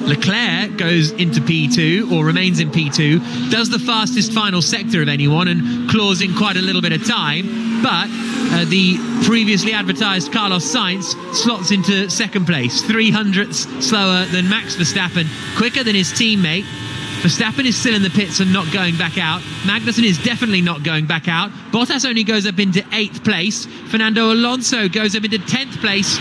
Leclerc goes into P2 or remains in P2, does the fastest final sector of anyone and claws in quite a little bit of time, but the previously advertised Carlos Sainz slots into second place, 300ths slower than Max Verstappen, quicker than his teammate. Verstappen is still in the pits and not going back out. Magnussen is definitely not going back out. Bottas only goes up into 8th place. Fernando Alonso goes up into 10th place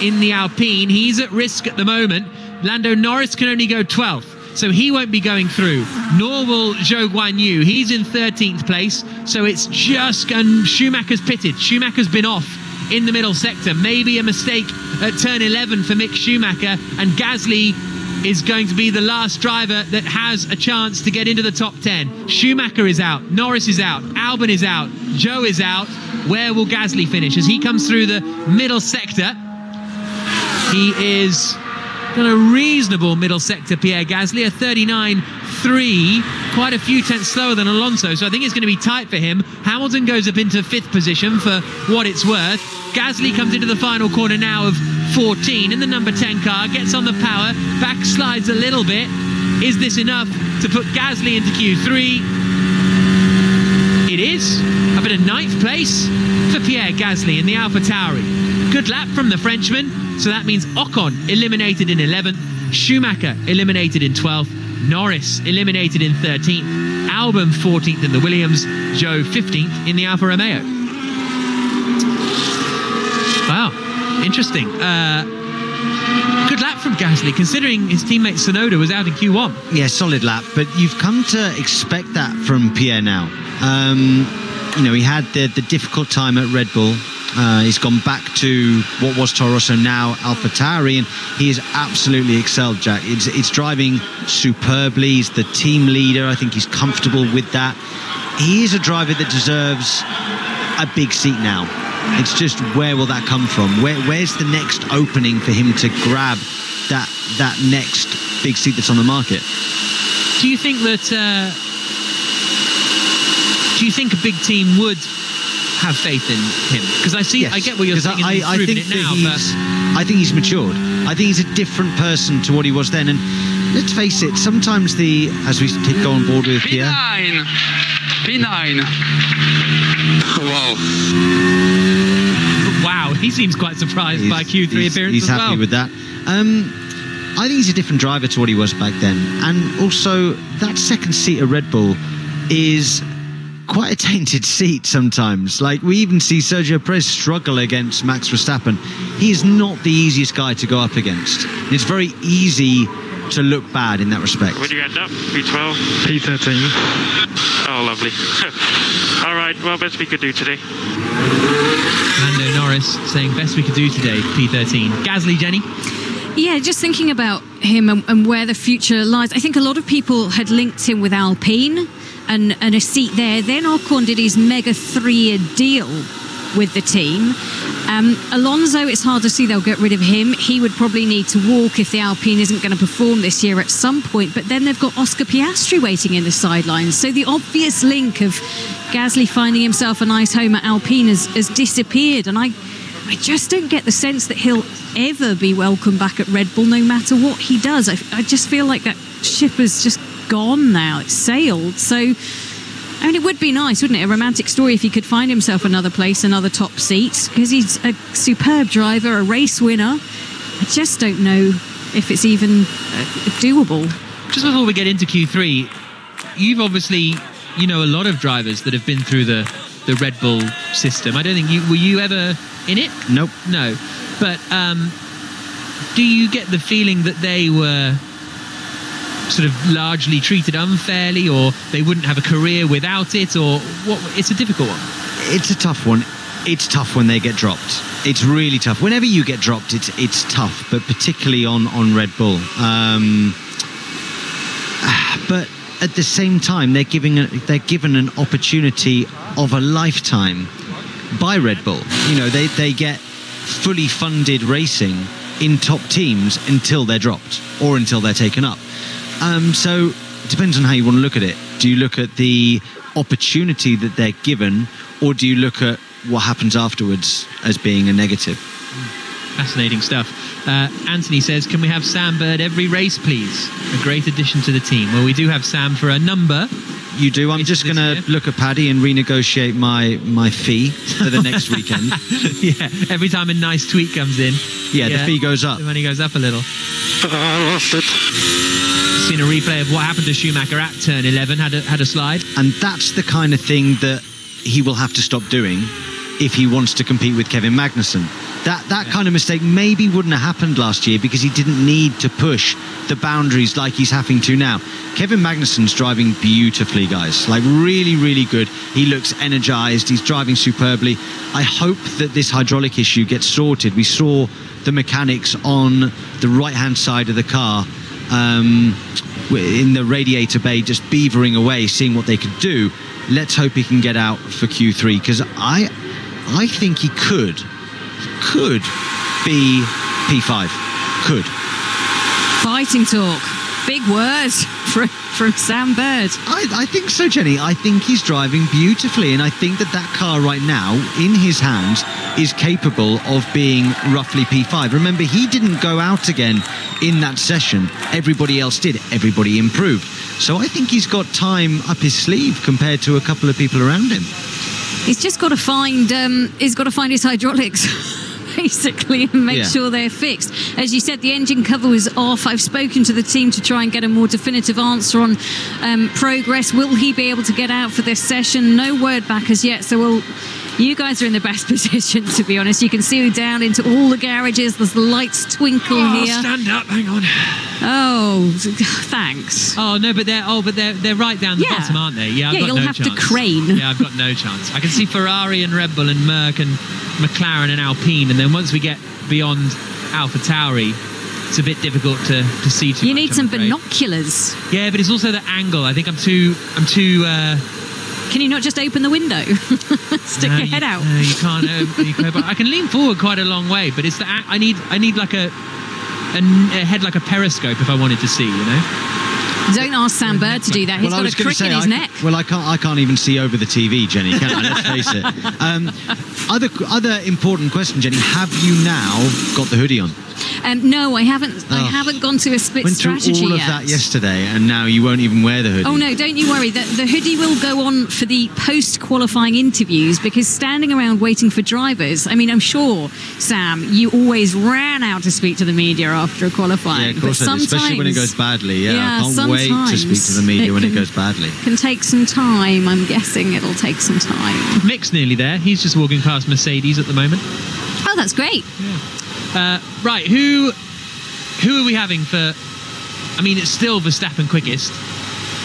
in the Alpine. He's at risk at the moment. Lando Norris can only go 12th, so he won't be going through. Nor will Zhou Guanyu. He's in 13th place, so it's just... And Schumacher's pitted. Schumacher's been off in the middle sector. Maybe a mistake at turn 11 for Mick Schumacher, and Gasly is going to be the last driver that has a chance to get into the top 10. Schumacher is out, Norris is out, Albon is out, Zhou is out. Where will Gasly finish? As he comes through the middle sector, he is done a reasonable middle sector, Pierre Gasly, a 39.3, quite a few tenths slower than Alonso, so I think it's going to be tight for him. Hamilton goes up into 5th position for what it's worth. Gasly comes into the final corner now of 14 in the number 10 car, gets on the power, backslides a little bit. Is this enough to put Gasly into Q3? It is. Up in a 9th place for Pierre Gasly in the AlphaTauri. Good lap from the Frenchman, so that means Ocon eliminated in 11th, Schumacher eliminated in 12th, Norris eliminated in 13th, Albon 14th in the Williams, Zhou 15th in the Alfa Romeo. Wow, interesting. Good lap from Gasly, considering his teammate Tsunoda was out in Q1. Yeah, solid lap, but you've come to expect that from Pierre now. He had the difficult time at Red Bull. He's gone back to what was Toro Rosso, now AlphaTauri, and he has absolutely excelled, Jack. It's driving superbly. He's the team leader. I think he's comfortable with that. He is a driver that deserves a big seat now. It's just, where will that come from? Where's the next opening for him to grab that next big seat that's on the market? Do you think that? Do you think a big team would have faith in him? Because I get what you're saying. I think he's matured. I think he's a different person to what he was then. And let's face it, sometimes as we go on board with Pierre. P9. Wow, he seems quite surprised by Q3 appearance. He's happy with that. I think he's a different driver to what he was back then. And also, that second seat at Red Bull is quite a tainted seat sometimes. Like, we even see Sergio Perez struggle against Max Verstappen. He is not the easiest guy to go up against. It's very easy to look bad in that respect. Where do you end up? P12? P13. Oh, lovely. All right, well, best we could do today. Lando Norris saying best we could do today, P13. Gasly, Jenny? Yeah, just thinking about him and where the future lies. I think a lot of people had linked him with Alpine and a seat there. Then Ocon did his mega 3-year deal with the team. Alonso, it's hard to see they'll get rid of him. He would probably need to walk if the Alpine isn't going to perform this year at some point. But then they've got Oscar Piastri waiting in the sidelines. So the obvious link of Gasly finding himself a nice home at Alpine has disappeared. And I just don't get the sense that he'll ever be welcome back at Red Bull, no matter what he does. I just feel like that ship has just gone now. It's sailed. So, I mean, it would be nice, wouldn't it? A romantic story if he could find himself another place, another top seat, because he's a superb driver, a race winner. I just don't know if it's even doable. Just before we get into Q3, you've obviously, a lot of drivers that have been through the Red Bull system. I don't think were you ever in it? Nope. No. But do you get the feeling that they were sort of largely treated unfairly, or they wouldn't have a career without it, or what? It's a difficult one. It's a tough one. It's tough when they get dropped. It's really tough. Whenever you get dropped, it's tough, but particularly on Red Bull. But at the same time, they're given an opportunity of a lifetime by Red Bull. You know, they get fully funded racing in top teams until they're dropped or until they're taken up. So it depends on how you want to look at it. Do you look at the opportunity that they're given, or do you look at what happens afterwards as being a negative? Fascinating stuff. Anthony says, can we have Sam Bird every race, please? A great addition to the team. Well, we do have Sam for a number. You do. I'm just going to look at Paddy and renegotiate my fee for the next weekend. Yeah, every time a nice tweet comes in. Yeah, the fee goes up. The money goes up a little. I lost it. Seen a replay of what happened to Schumacher at turn 11, had a slide. And that's the kind of thing that he will have to stop doing if he wants to compete with Kevin Magnussen. That kind of mistake maybe wouldn't have happened last year because he didn't need to push the boundaries like he's having to now. Kevin Magnussen's driving beautifully, guys. Like, really, really good. He looks energized. He's driving superbly. I hope that this hydraulic issue gets sorted. We saw the mechanics on the right-hand side of the car in the radiator bay just beavering away, seeing what they could do. Let's hope he can get out for Q3, because I think he could be P5. Could. Fighting talk. Big words from Sam Bird. I think so, Jenny. I think he's driving beautifully, and I think that car right now in his hands is capable of being roughly P5. Remember, he didn't go out again in that session. Everybody else did. Everybody improved. So I think he's got time up his sleeve compared to a couple of people around him. He's just got to find his hydraulics. Basically, and make sure they're fixed. As you said, the engine cover was off. I've spoken to the team to try and get a more definitive answer on progress. Will he be able to get out for this session? No word back as yet. So you guys are in the best position, to be honest. You can see down into all the garages. There's the lights twinkle here. Stand up, hang on. Oh, thanks. Oh no, but they're right down the bottom, aren't they? Yeah, you'll have to crane. Yeah, I've got no chance. I can see Ferrari and Red Bull and Merc and McLaren and Alpine, and then once we get beyond AlphaTauri, it's a bit difficult to see too much. You need some binoculars. Yeah, but it's also the angle. I think I'm too. Can you not just open the window? Stick your head out. No, you can't. I can lean forward quite a long way, but it's the I need like a head like a periscope if I wanted to see, you know. Don't ask Sam Bird to do that. He's got a crick in his neck. Well, I can't even see over the TV, Jenny, can I? Let's face it. Other important question, Jenny. Have you now got the hoodie on? No, I haven't. I haven't gone to a split strategy yet. Went through all of that yesterday, and now you won't even wear the hoodie. Oh no, don't you worry. The hoodie will go on for the post-qualifying interviews, because standing around waiting for drivers. I mean, I'm sure, Sam, you always ran out to speak to the media after a qualifying. Yeah, of course, especially when it goes badly. Yeah, I can't wait to speak to the media when it goes badly. Can take some time. I'm guessing it'll take some time. Mick's nearly there. He's just walking past Mercedes at the moment. Oh, that's great. Yeah. Right, who are we having for? I mean, it's still Verstappen quickest,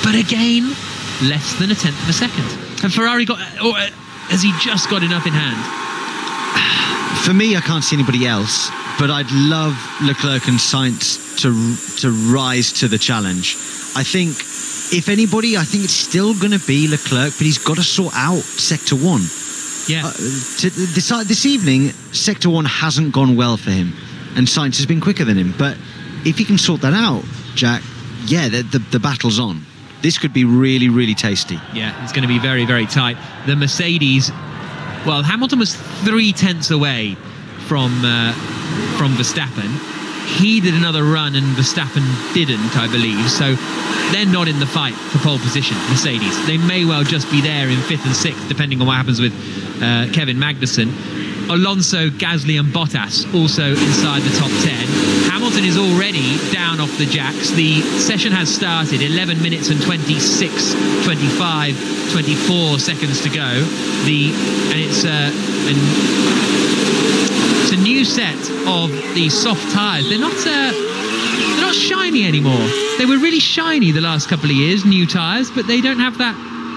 but again, less than a tenth of a second. And Ferrari has he just got enough in hand? For me, I can't see anybody else, but I'd love Leclerc and Sainz to rise to the challenge. I think, if anybody, I think it's still going to be Leclerc, but he's got to sort out Sector 1. Yeah. This evening, Sector 1 hasn't gone well for him, and Sainz has been quicker than him. But if he can sort that out, Jack, yeah, the battle's on. This could be really, really tasty. Yeah, it's going to be very, very tight. The Mercedes, well, Hamilton was 3 tenths away from Verstappen. He did another run and Verstappen didn't, I believe. So they're not in the fight for pole position, Mercedes. They may well just be there in 5th and 6th, depending on what happens with Kevin Magnussen. Alonso, Gasly and Bottas also inside the top 10. Hamilton is already down off the jacks. The session has started. 11 minutes and 26, 25, 24 seconds to go. It's a new set of the soft tyres. They're not shiny anymore. They were really shiny the last couple of years, new tyres, but they don't have that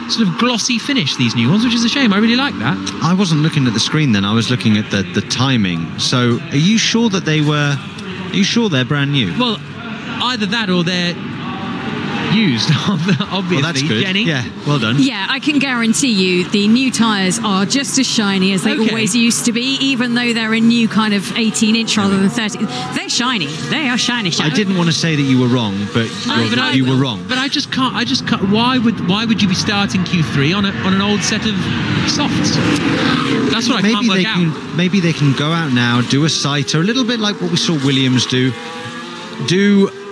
sort of glossy finish, these new ones, which is a shame. I really like that. I wasn't looking at the screen then. I was looking at the timing. So are you sure that are you sure they're brand new? Well, either that or they're used, obviously. Well, that's good. Jenny? Yeah, well done. Yeah, I can guarantee you the new tyres are just as shiny as they always used to be, even though they're a new kind of 18-inch rather than 30. They're shiny. They are shiny. I didn't want to say that you were wrong, but you were wrong. But I just can't. Why would you be starting Q3 on an old set of softs? That's what I can't work out. Maybe they can go out now, do a sighter, a little bit like what we saw Williams do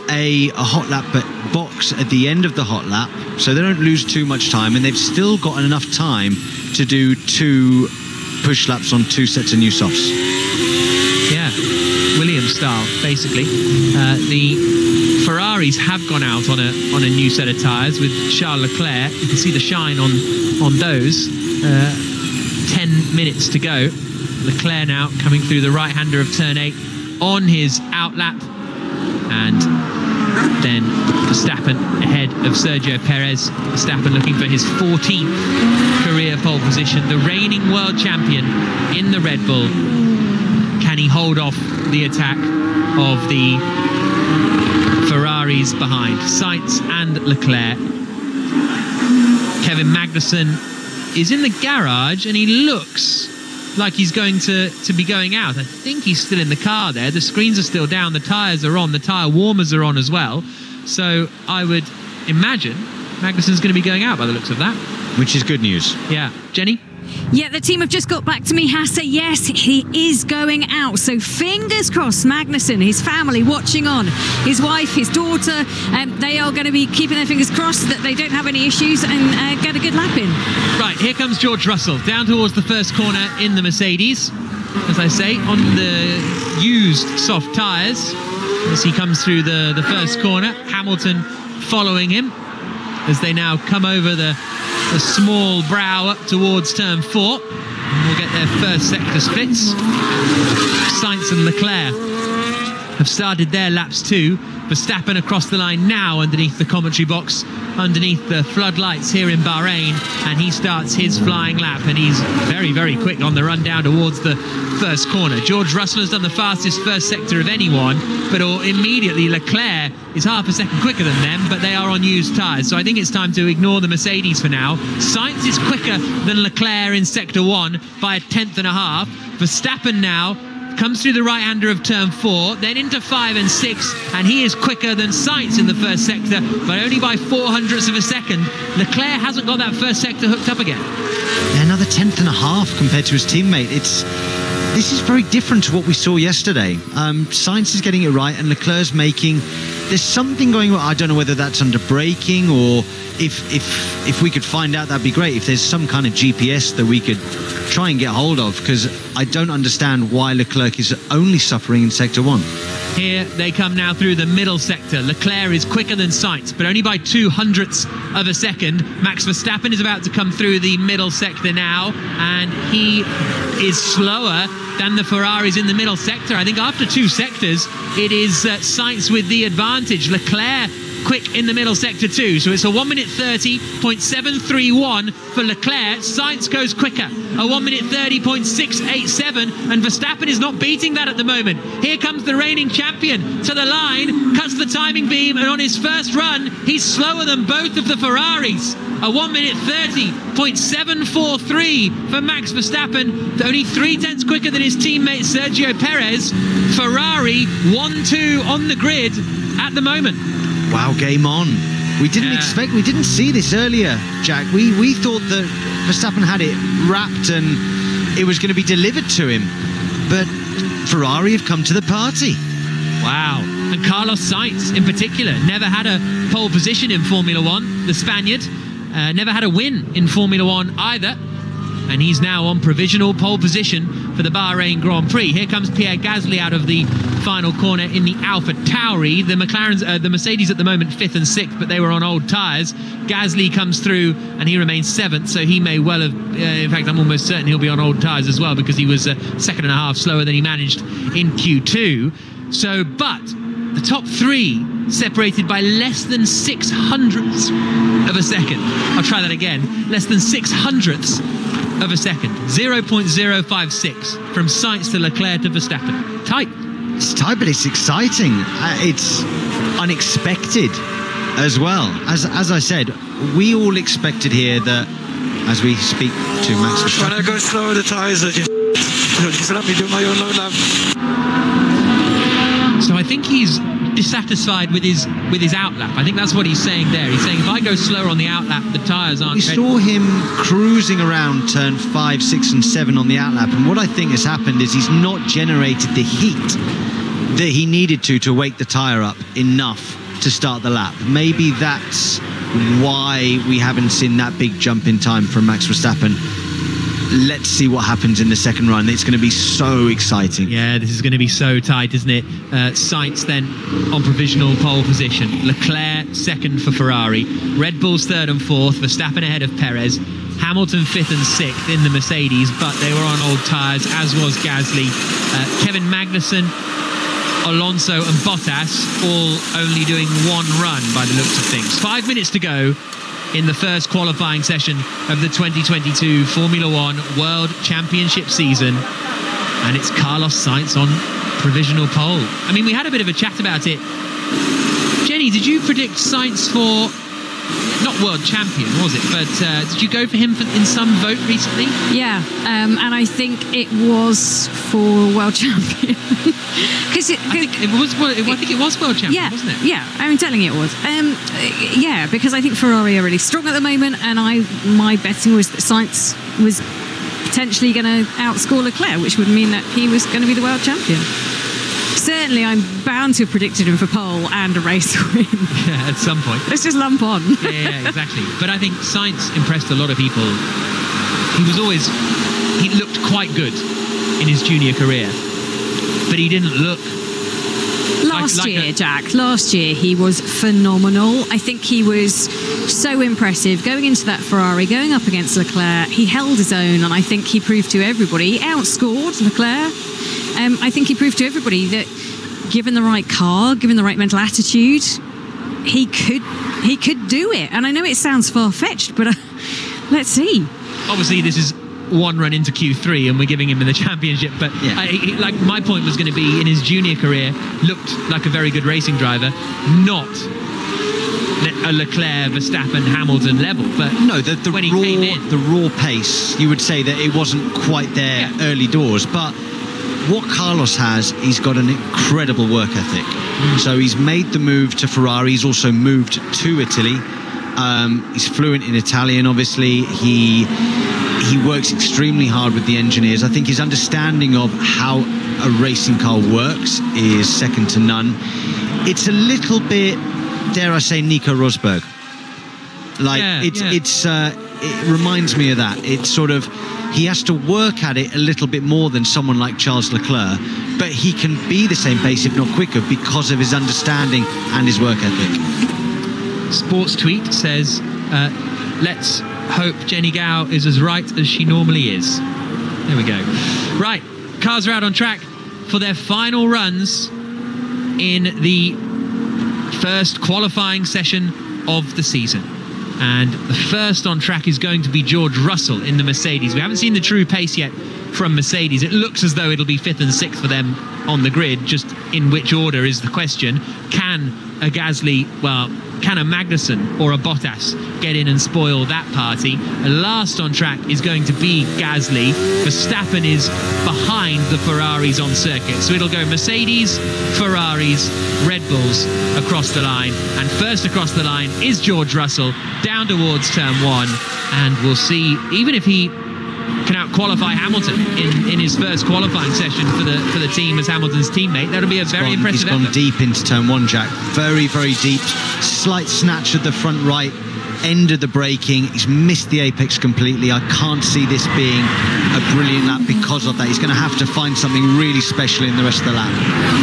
a hot lap but box at the end of the hot lap, so they don't lose too much time, and they've still got enough time to do 2 push laps on 2 sets of new softs. Yeah, Williams style, basically. The Ferraris have gone out on a new set of tyres with Charles Leclerc. You can see the shine on those. 10 minutes to go. Leclerc now coming through the right-hander of turn 8 on his outlap, and then Verstappen ahead of Sergio Perez. Verstappen looking for his 14th career pole position. The reigning world champion in the Red Bull. Can he hold off the attack of the Ferraris behind? Sainz and Leclerc. Kevin Magnussen is in the garage and he looks like he's going to be going out. I think he's still in the car there. The screens are still down, the tyres are on, the tyre warmers are on as well. So I would imagine Magnussen's going to be going out by the looks of that. Which is good news. Yeah. Jenny? Yeah, the team have just got back to me. Hasse, yes, he is going out. So fingers crossed, Magnussen, his family watching on, his wife, his daughter, they are going to be keeping their fingers crossed that they don't have any issues and get a good lap in. Right, here comes George Russell down towards the first corner in the Mercedes. As I say, on the used soft tyres as he comes through the first corner. Hamilton following him as they now come over the small brow up towards turn 4, and we'll get their first sector splits. Sainz and Leclerc have started their laps too. Verstappen across the line now underneath the commentary box, underneath the floodlights here in Bahrain, and he starts his flying lap, and he's very, very quick on the run down towards the first corner. George Russell has done the fastest first sector of anyone, but immediately Leclerc is half a second quicker than them, but they are on used tyres, so I think it's time to ignore the Mercedes for now. Sainz is quicker than Leclerc in sector 1 by 1/10 and a half. Verstappen now comes through the right-hander of turn 4, then into 5 and 6, and he is quicker than Sainz in the first sector, but only by 0.04 of a second. Leclerc hasn't got that first sector hooked up again. Yeah, another 1/10 and a half compared to his teammate. This is very different to what we saw yesterday. Sainz is getting it right, and Leclerc's there's something going on. I don't know whether that's under braking, or if we could find out, that'd be great. If there's some kind of GPS that we could try and get hold of, because I don't understand why Leclerc is only suffering in sector 1. Here they come now through the middle sector. Leclerc is quicker than Sainz, but only by 0.02 of a second. Max Verstappen is about to come through the middle sector now, and he is slower than the Ferraris in the middle sector. I think after 2 sectors, it is Sainz with the advantage. Leclerc quick in the middle sector too, so it's a 1:30.731 for Leclerc. Sainz goes quicker, a 1:30.687, and Verstappen is not beating that at the moment. Here comes the reigning champion to the line, cuts the timing beam, and on his first run he's slower than both of the Ferraris. A 1:30.743 for Max Verstappen, only 0.3 quicker than his teammate Sergio Perez. Ferrari 1-2 on the grid at the moment. Wow, game on. We didn't see this earlier, Jack. We thought that Verstappen had it wrapped and it was going to be delivered to him. But Ferrari have come to the party. Wow. And Carlos Sainz in particular never had a pole position in Formula 1, the Spaniard. Never had a win in Formula 1 either. And he's now on provisional pole position for the Bahrain Grand Prix. Here comes Pierre Gasly out of the final corner in the Alpha Tauri. The the Mercedes at the moment 5th and 6th, but they were on old tyres. Gasly comes through and he remains 7th, so he may well have, in fact I'm almost certain he'll be on old tyres as well, because he was a second and a half slower than he managed in Q2. So, but The top three separated by less than 600ths of a second. I'll try that again. Less than 600ths of a second. 0.056 from Sainz to Leclerc to Verstappen. Tight. It's tight, but it's exciting. It's unexpected as well. As I said, we all expected here that, as we speak to Max Verstappen, when I go slower, the tyres are just let me do my own low lap. So I think he's dissatisfied with his outlap. I think that's what he's saying there. He's saying if I go slower on the outlap, the tyres aren't ready. We saw him cruising around turn 5, 6 and 7 on the outlap, and what I think has happened is he's not generated the heat that he needed to wake the tyre up enough to start the lap. Maybe that's why we haven't seen that big jump in time from Max Verstappen. Let's see what happens in the second run. It's going to be so exciting. Yeah, this is going to be so tight, isn't it? Sainz then on provisional pole position. Leclerc second for Ferrari. Red Bull's third and fourth. Verstappen ahead of Perez. Hamilton fifth and sixth in the Mercedes, but they were on old tyres, as was Gasly. Kevin Magnussen, Alonso and Bottas all only doing one run by the looks of things. 5 minutes to go in the first qualifying session of the 2022 Formula One World Championship season, and it's Carlos Sainz on provisional pole. I mean, we had a bit of a chat about it. Jenny, did you predict Sainz for, not world champion, was it, but did you go for him in some vote recently? Yeah, and I think it was for world champion. I think it was world champion, wasn't it? Yeah, I'm telling you it was. Yeah, because I think Ferrari are really strong at the moment, and my betting was that Sainz was potentially going to outscore Leclerc, which would mean that he was going to be the world champion. Certainly, I'm bound to have predicted him for pole and a race win. Yeah, at some point. Let's just lump on. Yeah, exactly. But I think Sainz impressed a lot of people. He looked quite good in his junior career, but he didn't look Last year he was phenomenal. I think he was so impressive going into that Ferrari, going up against Leclerc. He held his own, and I think he proved to everybody, he outscored Leclerc. I think he proved to everybody that given the right car, given the right mental attitude, he could do it. And I know it sounds far-fetched, but let's see. Obviously, this is one run into Q3 and we're giving him the championship, but yeah. My point was going to be, in his junior career, looked like a very good racing driver, not a Leclerc, Verstappen, Hamilton level, but no, when he came in, the raw pace, you would say that it wasn't quite there early doors, but what Carlos has, he's got an incredible work ethic. So he's made the move to Ferrari, he's also moved to Italy. He's fluent in Italian, obviously. He works extremely hard with the engineers. I think his understanding of how a racing car works is second to none. It's a little bit, dare I say, Nico Rosberg. It reminds me of that. It's sort of, he has to work at it a little bit more than someone like Charles Leclerc, but he can be the same pace, if not quicker, because of his understanding and his work ethic. Sports Tweet says, let's hope Jenny Gao is as right as she normally is. There we go. Right, cars are out on track for their final runs in the first qualifying session of the season. And the first on track is going to be George Russell in the Mercedes. We haven't seen the true pace yet from Mercedes. It looks as though it'll be 5th and 6th for them on the grid. Just in which order is the question. Can a Magnussen or a Bottas get in and spoil that party? Last on track is going to be Gasly. Verstappen is behind the Ferraris on circuit. So it'll go Mercedes, Ferraris, Red Bulls across the line. And first across the line is George Russell down towards turn 1. And we'll see, even if he can out-qualify Hamilton in his first qualifying session for the team as Hamilton's teammate, that'll be a very impressive effort. He's gone deep into turn 1, Jack. Very, very deep. Slight snatch at the front right end of the braking. He's missed the apex completely. I can't see this being a brilliant lap because of that. He's going to have to find something really special in the rest of the lap.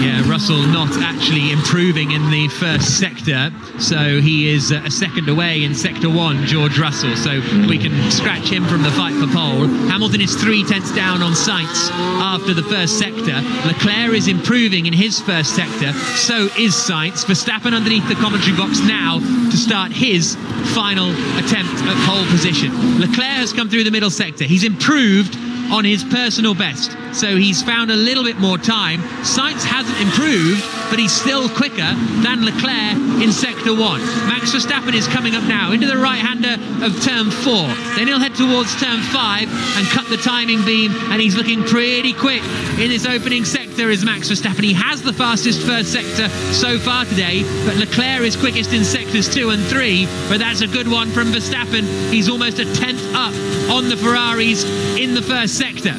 Yeah, Russell not actually improving in the first sector, so he is a second away in sector 1, George Russell, so we can scratch him from the fight for pole. Hamilton is 3 tenths down on Sainz after the first sector. Leclerc is improving in his first sector, so is Sainz. Verstappen underneath the commentary box now to start his final attempt at pole position. Leclerc has come through the middle sector. He's improved on his personal best, so he's found a little bit more time. Sainz hasn't improved, but he's still quicker than Leclerc in sector 1. Max Verstappen is coming up now into the right-hander of turn 4. Then he'll head towards turn 5 and cut the timing beam, and he's looking pretty quick in this opening sector is Max Verstappen. He has the fastest first sector so far today, but Leclerc is quickest in sectors 2 and 3, but that's a good one from Verstappen. He's almost a tenth up on the Ferraris in the first sector.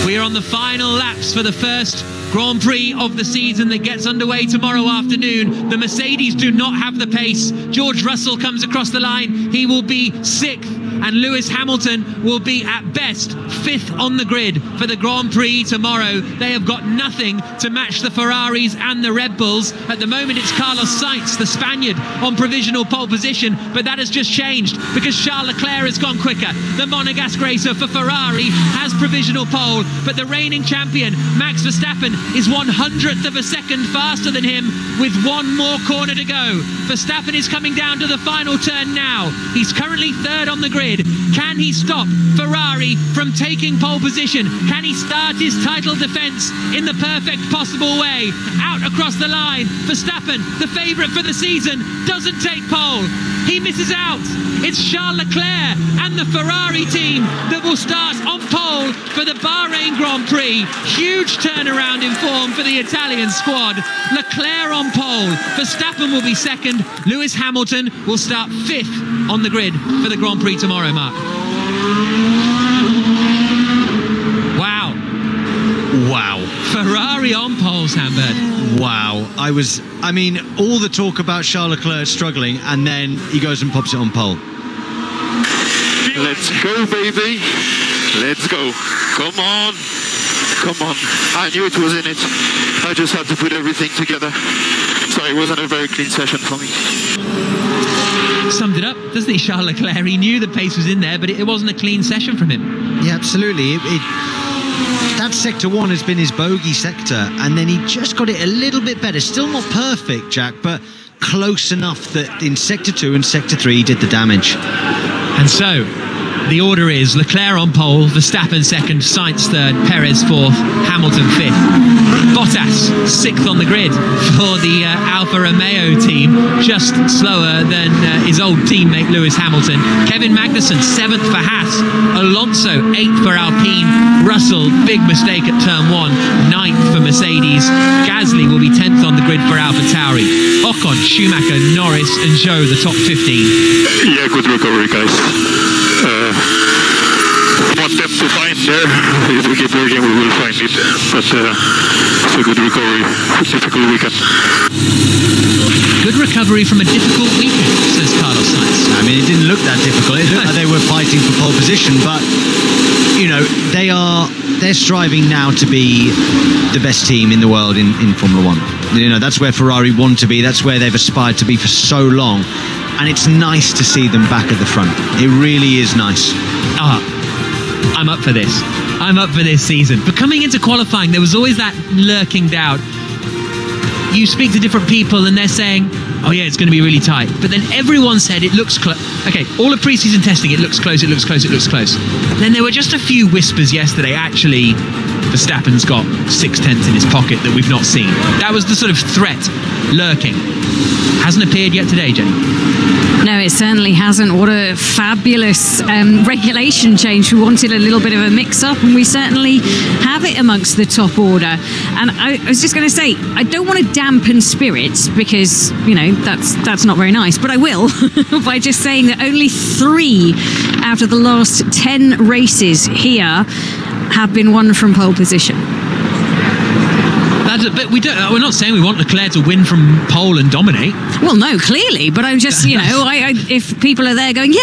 We are on the final laps for the first Grand Prix of the season that gets underway tomorrow afternoon. The Mercedes do not have the pace. George Russell comes across the line. He will be 6th, and Lewis Hamilton will be at best 5th on the grid for the Grand Prix tomorrow. They have got nothing to match the Ferraris and the Red Bulls. At the moment, it's Carlos Sainz, the Spaniard, on provisional pole position, but that has just changed because Charles Leclerc has gone quicker. The Monegasque racer for Ferrari has provisional pole, but the reigning champion, Max Verstappen, is 1/100th of a second faster than him with one more corner to go. Verstappen is coming down to the final turn now. He's currently 3rd on the grid. Can he stop Ferrari from taking pole position? Can he start his title defence in the perfect possible way? Out across the line, Verstappen, the favourite for the season, doesn't take pole. He misses out. It's Charles Leclerc and the Ferrari team that will start on pole for the Bahrain Grand Prix. Huge turnaround in form for the Italian squad. Leclerc on pole. Verstappen will be 2nd. Lewis Hamilton will start 5th on the grid for the Grand Prix tomorrow, Mark. Wow. Wow. Ferrari on pole, Sandberg. Wow. I mean, all the talk about Charles Leclerc struggling, and then he goes and pops it on pole. Let's go, baby. Let's go. Come on. Come on. I knew it was in it. I just had to put everything together. Sorry, it wasn't a very clean session for me. Summed it up, doesn't he, Charles Leclerc? He knew the pace was in there, but it wasn't a clean session from him. Yeah, absolutely. That sector 1 has been his bogey sector, and then he just got it a little bit better. Still not perfect, Jack, but close enough that in sector 2 and sector 3 he did the damage. And so the order is Leclerc on pole, Verstappen 2nd, Sainz 3rd, Perez 4th, Hamilton 5th. Bottas 6th on the grid for the Alfa Romeo team, just slower than his old teammate Lewis Hamilton. Kevin Magnussen 7th for Haas, Alonso 8th for Alpine, Russell, big mistake at turn 1, 9th for Mercedes. Gasly will be 10th on the grid for AlphaTauri. Ocon, Schumacher, Norris and Zhou the top 15. Yeah, good recovery, guys. Want them to find there. If we keep working, we will find it. But it's a good recovery. Difficult weekend. Good recovery from a difficult weekend, says Carlos Sainz. I mean, it didn't look that difficult. It looked like they were fighting for pole position, but you know, they're striving now to be the best team in the world in Formula One. You know, that's where Ferrari want to be. That's where they've aspired to be for so long. And it's nice to see them back at the front. It really is nice. I'm up for this. I'm up for this season. But coming into qualifying, there was always that lurking doubt. You speak to different people and they're saying, oh yeah, it's going to be really tight. But then everyone said it looks close. Okay, all of pre-season testing, it looks close, it looks close, it looks close. Then there were just a few whispers yesterday. Actually, Verstappen's got 6/10 in his pocket that we've not seen. That was the sort of threat lurking. Hasn't appeared yet today, Jenny. No, it certainly hasn't. What a fabulous regulation change. We wanted a little bit of a mix-up, and we certainly have it amongst the top order. And I was just going to say, I don't want to dampen spirits because, you know, that's not very nice, but I will by just saying that only 3 out of the last 10 races here have been won from pole position. but we're not saying we want Leclerc to win from pole and dominate. Well, no, clearly, but I'm just, if people are there going, yay,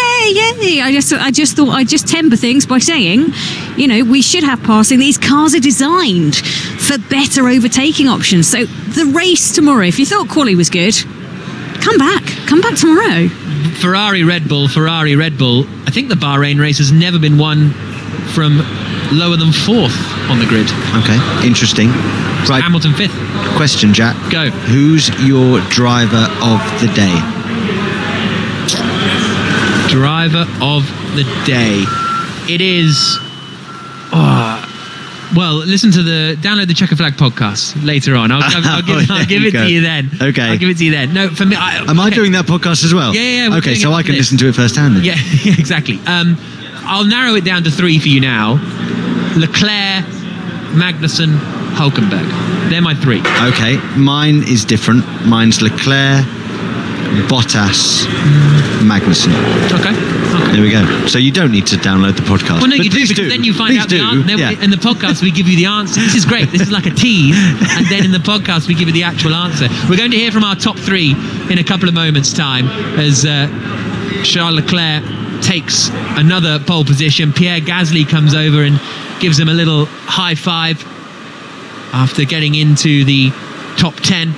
I just thought I'd just temper things by saying, we should have passing. These cars are designed for better overtaking options. So the race tomorrow, if you thought quali was good, come back tomorrow. Ferrari, Red Bull. I think the Bahrain race has never been won from lower than 4th on the grid. Okay, interesting. Right. Hamilton 5th. Question, Jack. Go. Who's your driver of the day? Driver of the day. It is... well, download the Checker Flag podcast later on. I'll give it to you then. Okay. I'll give it to you then. No, for me... Am I doing that podcast as well? Yeah. Okay, so I can listen to it firsthand then. Yeah, exactly. I'll narrow it down to 3 for you now. Leclerc, Magnussen, Hülkenberg. They're my 3. Okay, mine is different. Mine's Leclerc, Bottas, Magnussen. Okay. There we go. So you don't need to download the podcast. Well, no, you do, because then you find out the answer. In the podcast, we give you the answer. This is great. This is like a tease. And then in the podcast, we give you the actual answer. We're going to hear from our top 3 in a couple of moments' time as Charles Leclerc takes another pole position. Pierre Gasly comes over and gives him a little high five after getting into the top 10.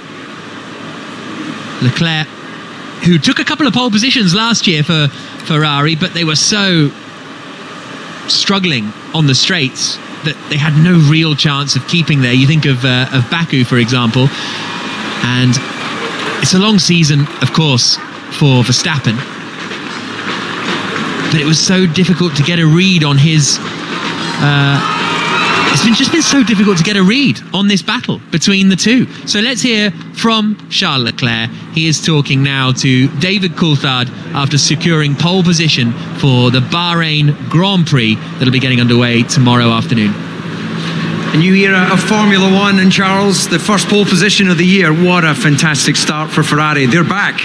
Leclerc, who took a couple of pole positions last year for Ferrari, but they were so struggling on the straights that they had no real chance of keeping there. You think of Baku, for example, and it's a long season, of course, for Verstappen, but it was so difficult to get a read on his... It's just been so difficult to get a read on this battle between the two. So let's hear from Charles Leclerc. He is talking now to David Coulthard after securing pole position for the Bahrain Grand Prix that'll be getting underway tomorrow afternoon. A new era of Formula One, and Charles, the first pole position of the year. What a fantastic start for Ferrari. They're back.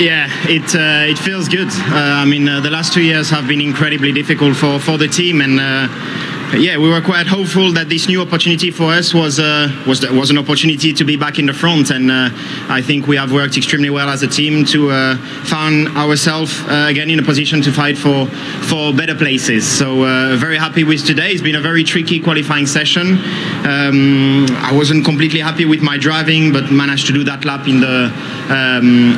Yeah, it feels good. The last 2 years have been incredibly difficult for the team, and we were quite hopeful that this new opportunity for us was an opportunity to be back in the front, and I think we have worked extremely well as a team to find ourselves again in a position to fight for better places. So very happy with today. It's been a very tricky qualifying session. I wasn't completely happy with my driving, but managed to do that lap in the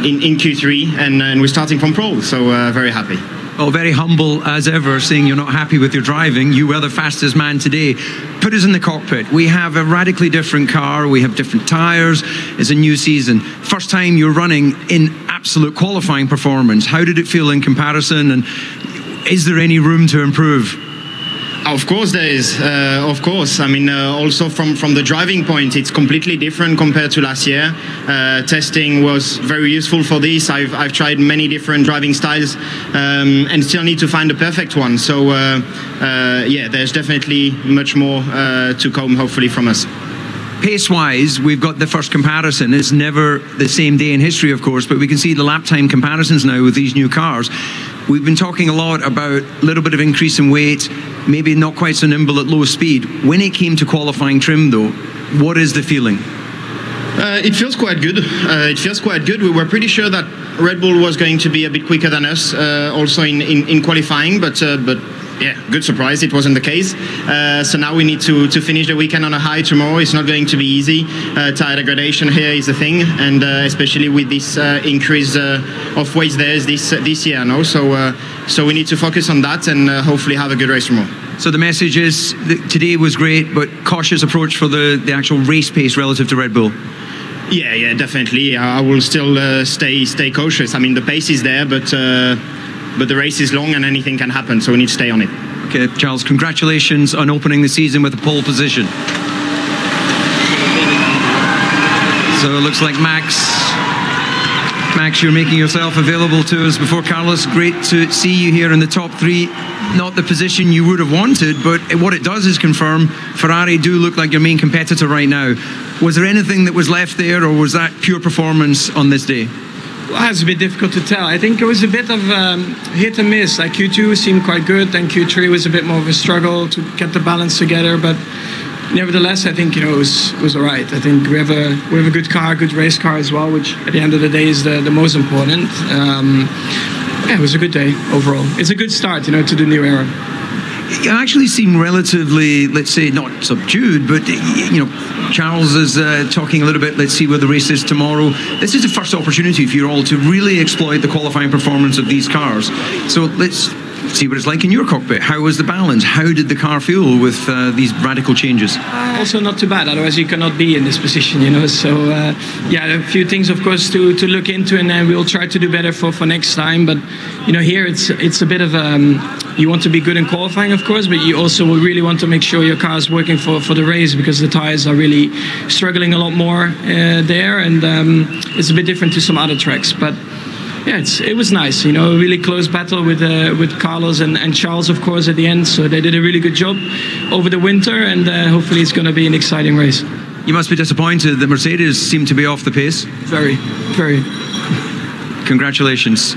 in Q3, and we're starting from pole. So very happy. Oh, very humble as ever, saying you're not happy with your driving. You were the fastest man today. Put us in the cockpit. We have a radically different car. We have different tyres. It's a new season. First time you're running in absolute qualifying performance. How did it feel in comparison? And is there any room to improve? Of course there is, of course. Also from the driving point, it's completely different compared to last year. Testing was very useful for this. I've tried many different driving styles and still need to find the perfect one. So there's definitely much more to come, hopefully, from us. Pace-wise, we've got the first comparison. It's never the same day in history, of course, but we can see the lap time comparisons now with these new cars. We've been talking a lot about a little bit of increase in weight, maybe not quite so nimble at low speed. When it came to qualifying trim, though, what is the feeling? It feels quite good. We were pretty sure that Red Bull was going to be a bit quicker than us, also in qualifying, but yeah, good surprise. It wasn't the case. So now we need to finish the weekend on a high tomorrow. It's not going to be easy. Tire degradation here is the thing, and especially with this increase of weights there this year. No, so we need to focus on that and hopefully have a good race tomorrow. So the message is that today was great, but cautious approach for the actual race pace relative to Red Bull. Yeah, definitely. I will still stay cautious. The pace is there, but the race is long and anything can happen, so we need to stay on it. Okay, Charles, congratulations on opening the season with a pole position. So it looks like Max, you're making yourself available to us before Carlos. Great to see you here in the top 3. Not the position you would have wanted, but what it does is confirm Ferrari do look like your main competitor right now. Was there anything that was left there, or was that pure performance on this day? Well, it's a bit difficult to tell. I think it was a bit of hit and miss. Like Q2 seemed quite good, then Q3 was a bit more of a struggle to get the balance together. But nevertheless, I think, it was all right. I think we have a good car, good race car as well, which at the end of the day is the most important. It was a good day overall. It's a good start, to the new era. You actually seem relatively, let's say, not subdued, but, Charles is talking a little bit, let's see where the race is tomorrow. This is the first opportunity for you all to really exploit the qualifying performance of these cars. So let's see what it's like in your cockpit. How was the balance? How did the car feel with these radical changes? Also not too bad, otherwise you cannot be in this position, So, a few things, of course, to look into, and then we'll try to do better for next time. But, here it's a bit of, you want to be good in qualifying, of course, but you also really want to make sure your car is working for the race, because the tires are really struggling a lot more there, and it's a bit different to some other tracks. But yeah, it was nice, a really close battle with Carlos and Charles, of course, at the end. So they did a really good job over the winter, and hopefully it's going to be an exciting race. You must be disappointed that Mercedes seemed to be off the pace. Very, very. Congratulations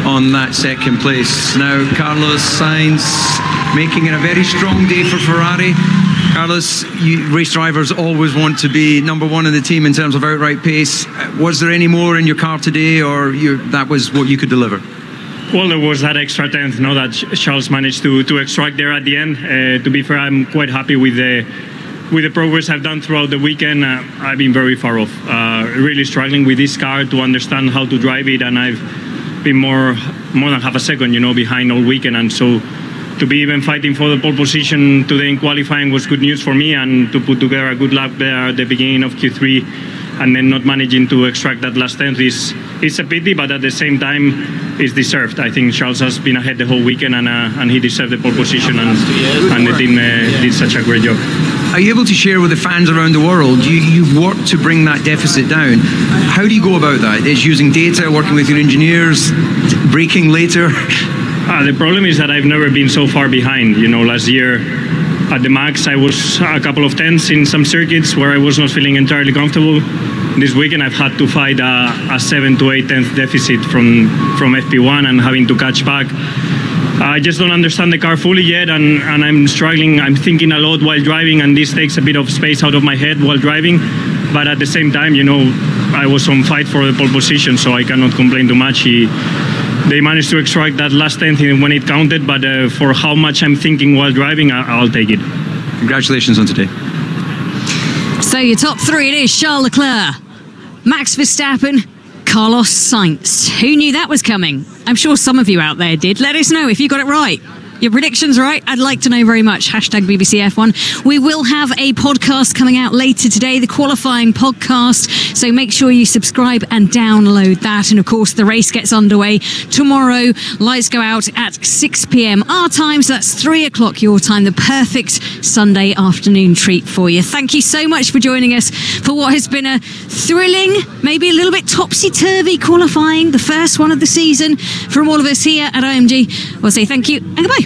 on that second place. Now, Carlos Sainz making it a very strong day for Ferrari. Carlos, race drivers always want to be number one in the team in terms of outright pace. Was there any more in your car today, or that was what you could deliver? Well, there was that extra tenth, that Charles managed to extract there at the end. To be fair, I'm quite happy with the progress I've done throughout the weekend. I've been very far off. Really struggling with this car to understand how to drive it, and I've been more than half a second, behind all weekend. And so, to be even fighting for the pole position today in qualifying was good news for me, and to put together a good lap there at the beginning of Q3 and then not managing to extract that last tenth is a pity, but at the same time it's deserved. I think Charles has been ahead the whole weekend, and he deserved the pole position, and the team did such a great job. Are you able to share with the fans around the world? You've worked to bring that deficit down. How do you go about that? Is using data, working with your engineers, braking later? The problem is that I've never been so far behind. Last year at the max I was a couple of tenths in some circuits where I was not feeling entirely comfortable. This weekend I've had to fight a 7 to 8 tenth deficit from FP1 and having to catch back. I just don't understand the car fully yet, and I'm struggling. I'm thinking a lot while driving, and this takes a bit of space out of my head while driving. But at the same time, I was on fight for the pole position, so I cannot complain too much. They managed to extract that last tenth when it counted, but for how much I'm thinking while driving, I'll take it. Congratulations on today. So your top three, it is Charles Leclerc, Max Verstappen, Carlos Sainz. Who knew that was coming? I'm sure some of you out there did. Let us know if you got it right. Your predictions right? I'd like to know very much. Hashtag BBC F1. We will have a podcast coming out later today, the qualifying podcast. So make sure you subscribe and download that. And of course, the race gets underway tomorrow. Lights go out at 6 p.m. our time. So that's 3 o'clock your time. The perfect Sunday afternoon treat for you. Thank you so much for joining us for what has been a thrilling, maybe a little bit topsy-turvy qualifying, the first one of the season. From all of us here at IMG, we'll say thank you and goodbye.